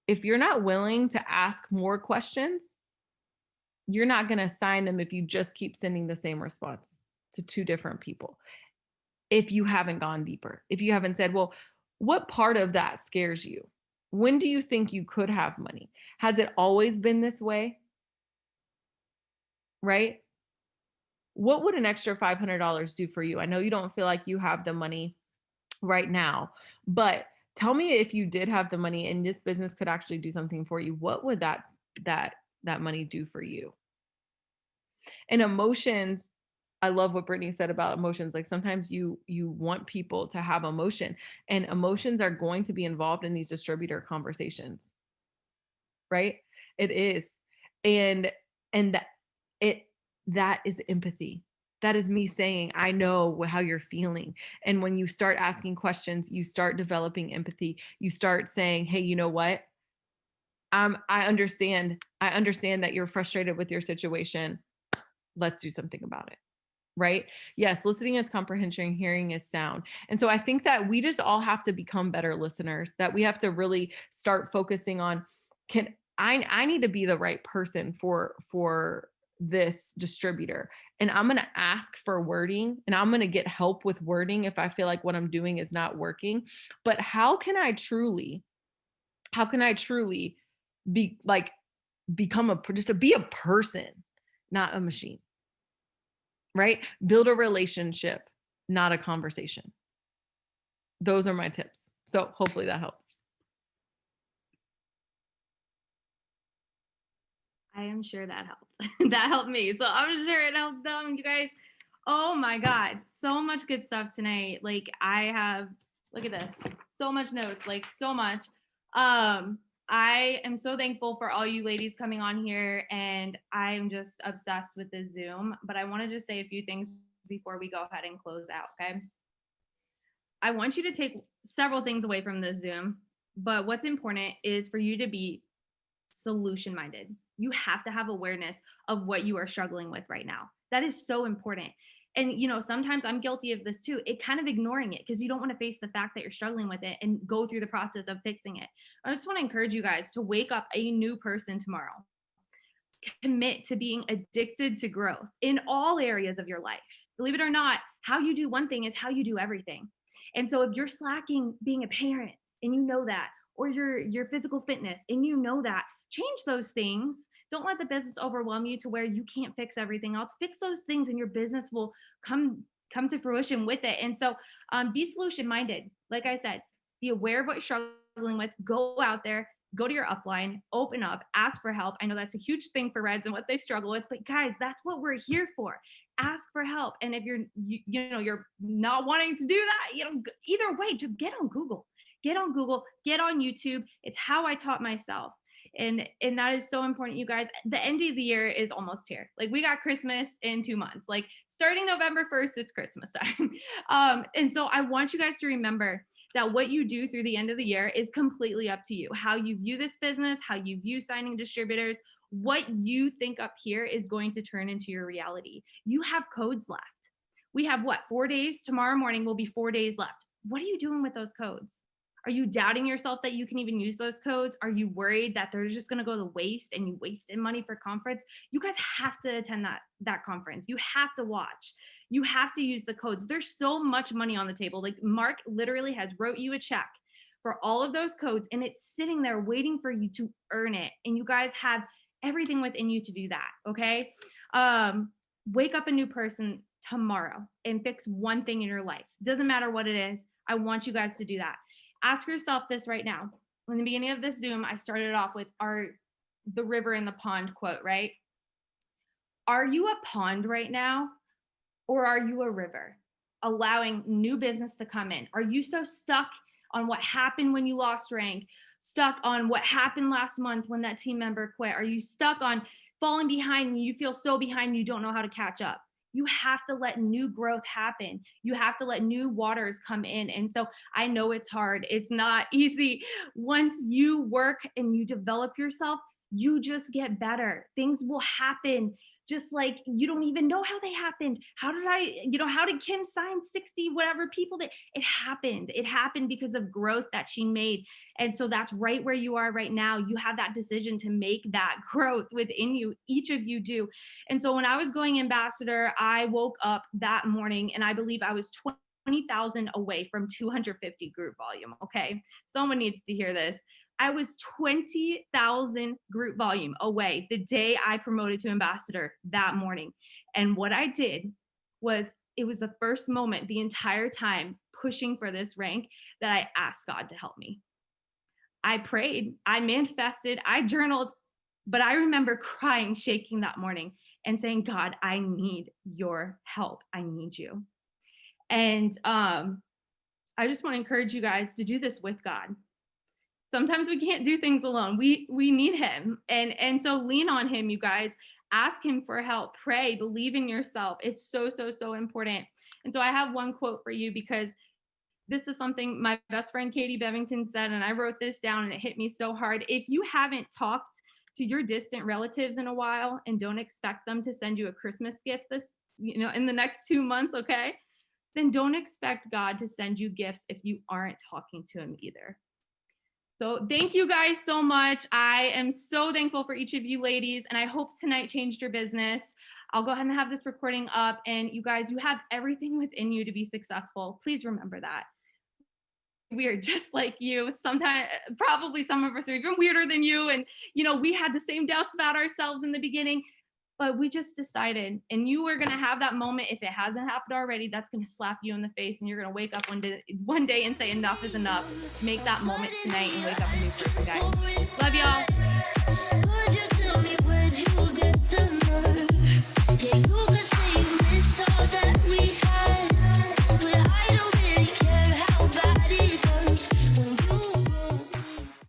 if you're not willing to ask more questions, you're not going to sign them if you just keep sending the same response to two different people. If you haven't gone deeper, if you haven't said, well, what part of that scares you? When do you think you could have money? Has it always been this way? Right? What would an extra $500 do for you? I know you don't feel like you have the money right now, but tell me, if you did have the money and this business could actually do something for you, what would that money do for you? And emotions I love what Brittany said about emotions. Like sometimes you want people to have emotion, and emotions are going to be involved in these distributor conversations, right? It is. And that it that is empathy. That is me saying, I know how you're feeling. And when you start asking questions, you start developing empathy. You start saying, hey, you know what? I understand. I understand that you're frustrated with your situation. Let's do something about it. Right? Yes, listening is comprehension, hearing is sound. And so I think that we just all have to become better listeners, that we have to really start focusing on, can I need to be the right person for this distributor. And I'm going to ask for wording, and I'm going to get help with wording if I feel like what I'm doing is not working. But how can I truly be like, become just to be a person, not a machine? Right? Build a relationship, not a conversation. Those are my tips. So hopefully that helps. I am sure that helped. That helped me. So I'm sure it helped them, you guys. Oh my God. So much good stuff tonight. Like I have, look at this, so much notes, like so much. I am so thankful for all you ladies coming on here, and I'm just obsessed with this Zoom. But I want to just say a few things before we go ahead and close out, okay? I want you to take several things away from this Zoom, but what's important is for you to be solution minded. You have to have awareness of what you are struggling with right now. That is so important. And sometimes I'm guilty of this too. It kind of ignoring it because you don't want to face the fact that you're struggling with it and go through the process of fixing it. I just want to encourage you guys to wake up a new person tomorrow. Commit to being addicted to growth in all areas of your life. Believe it or not, how you do one thing is how you do everything. And so if you're slacking being a parent and you know that, or your physical fitness and you know that, change those things. Don't let the business overwhelm you to where you can't fix everything else. Fix those things and your business will come to fruition with it. And so be solution minded. Like I said, be aware of what you're struggling with. Go out there, go to your upline, open up, ask for help. I know that's a huge thing for Reds and what they struggle with, but guys, that's what we're here for. Ask for help. And if you're not wanting to do that, either way, just get on Google, get on YouTube. It's how I taught myself. And that is so important, you guys. The end of the year is almost here. Like we got Christmas in 2 months. Like starting November 1st, it's Christmas time. And so I want you guys to remember that what you do through the end of the year is completely up to you. How you view this business, how you view signing distributors, what you think up here is going to turn into your reality. You have codes left. We have 4 days? Tomorrow morning will be 4 days left. What are you doing with those codes? Are you doubting yourself that you can even use those codes? Are you worried that they're just going to go to waste and you wasted money for conference? You guys have to attend that conference. You have to watch. You have to use the codes. There's so much money on the table. Like Mark literally has wrote you a check for all of those codes, and it's sitting there waiting for you to earn it. And you guys have everything within you to do that. Okay. Wake up a new person tomorrow and fix one thing in your life. Doesn't matter what it is. I want you guys to do that. Ask yourself this right now. In the beginning of this Zoom, I started off with the river and the pond quote, right? Are you a pond right now, or are you a river allowing new business to come in? Are you so stuck on what happened when you lost rank, stuck on what happened last month when that team member quit? Are you stuck on falling behind and you feel so behind you don't know how to catch up? You have to let new growth happen. You have to let new waters come in. And so I know it's hard. It's not easy. Once you work and you develop yourself, you just get better. Things will happen just like you don't even know how they happened. How did Kim sign 60 whatever people that it happened? It happened because of growth that she made. And so that's right where you are right now. You have that decision to make that growth within you. Each of you do. And so when I was going ambassador, I woke up that morning and I believe I was 20,000 away from 250 group volume. Okay. Someone needs to hear this. I was 20,000 group volume away the day I promoted to ambassador that morning. And what I did was, it was the first moment the entire time pushing for this rank that I asked God to help me. I prayed, I manifested, I journaled. But I remember crying, shaking that morning and saying, God, I need your help. I need you. And I just want to encourage you guys to do this with God. Sometimes we can't do things alone. We need him. And so lean on him, you guys. Ask him for help. Pray, believe in yourself. It's so, so, so important. And so I have one quote for you, because this is something my best friend Katie Bevington said, and I wrote this down and it hit me so hard. If you haven't talked to your distant relatives in a while and don't expect them to send you a Christmas gift in the next 2 months, okay? Then don't expect God to send you gifts if you aren't talking to him either. So thank you guys so much. I am so thankful for each of you ladies, and I hope tonight changed your business. I'll go ahead and have this recording up, and you guys, you have everything within you to be successful. Please remember that. We are just like you. Sometimes, probably some of us are even weirder than you. And, we had the same doubts about ourselves in the beginning, but we just decided, and you are going to have that moment. If it hasn't happened already, that's going to slap you in the face, and you're going to wake up one day and say, enough is enough. Make that moment tonight and wake up a new person, guys. Love y'all.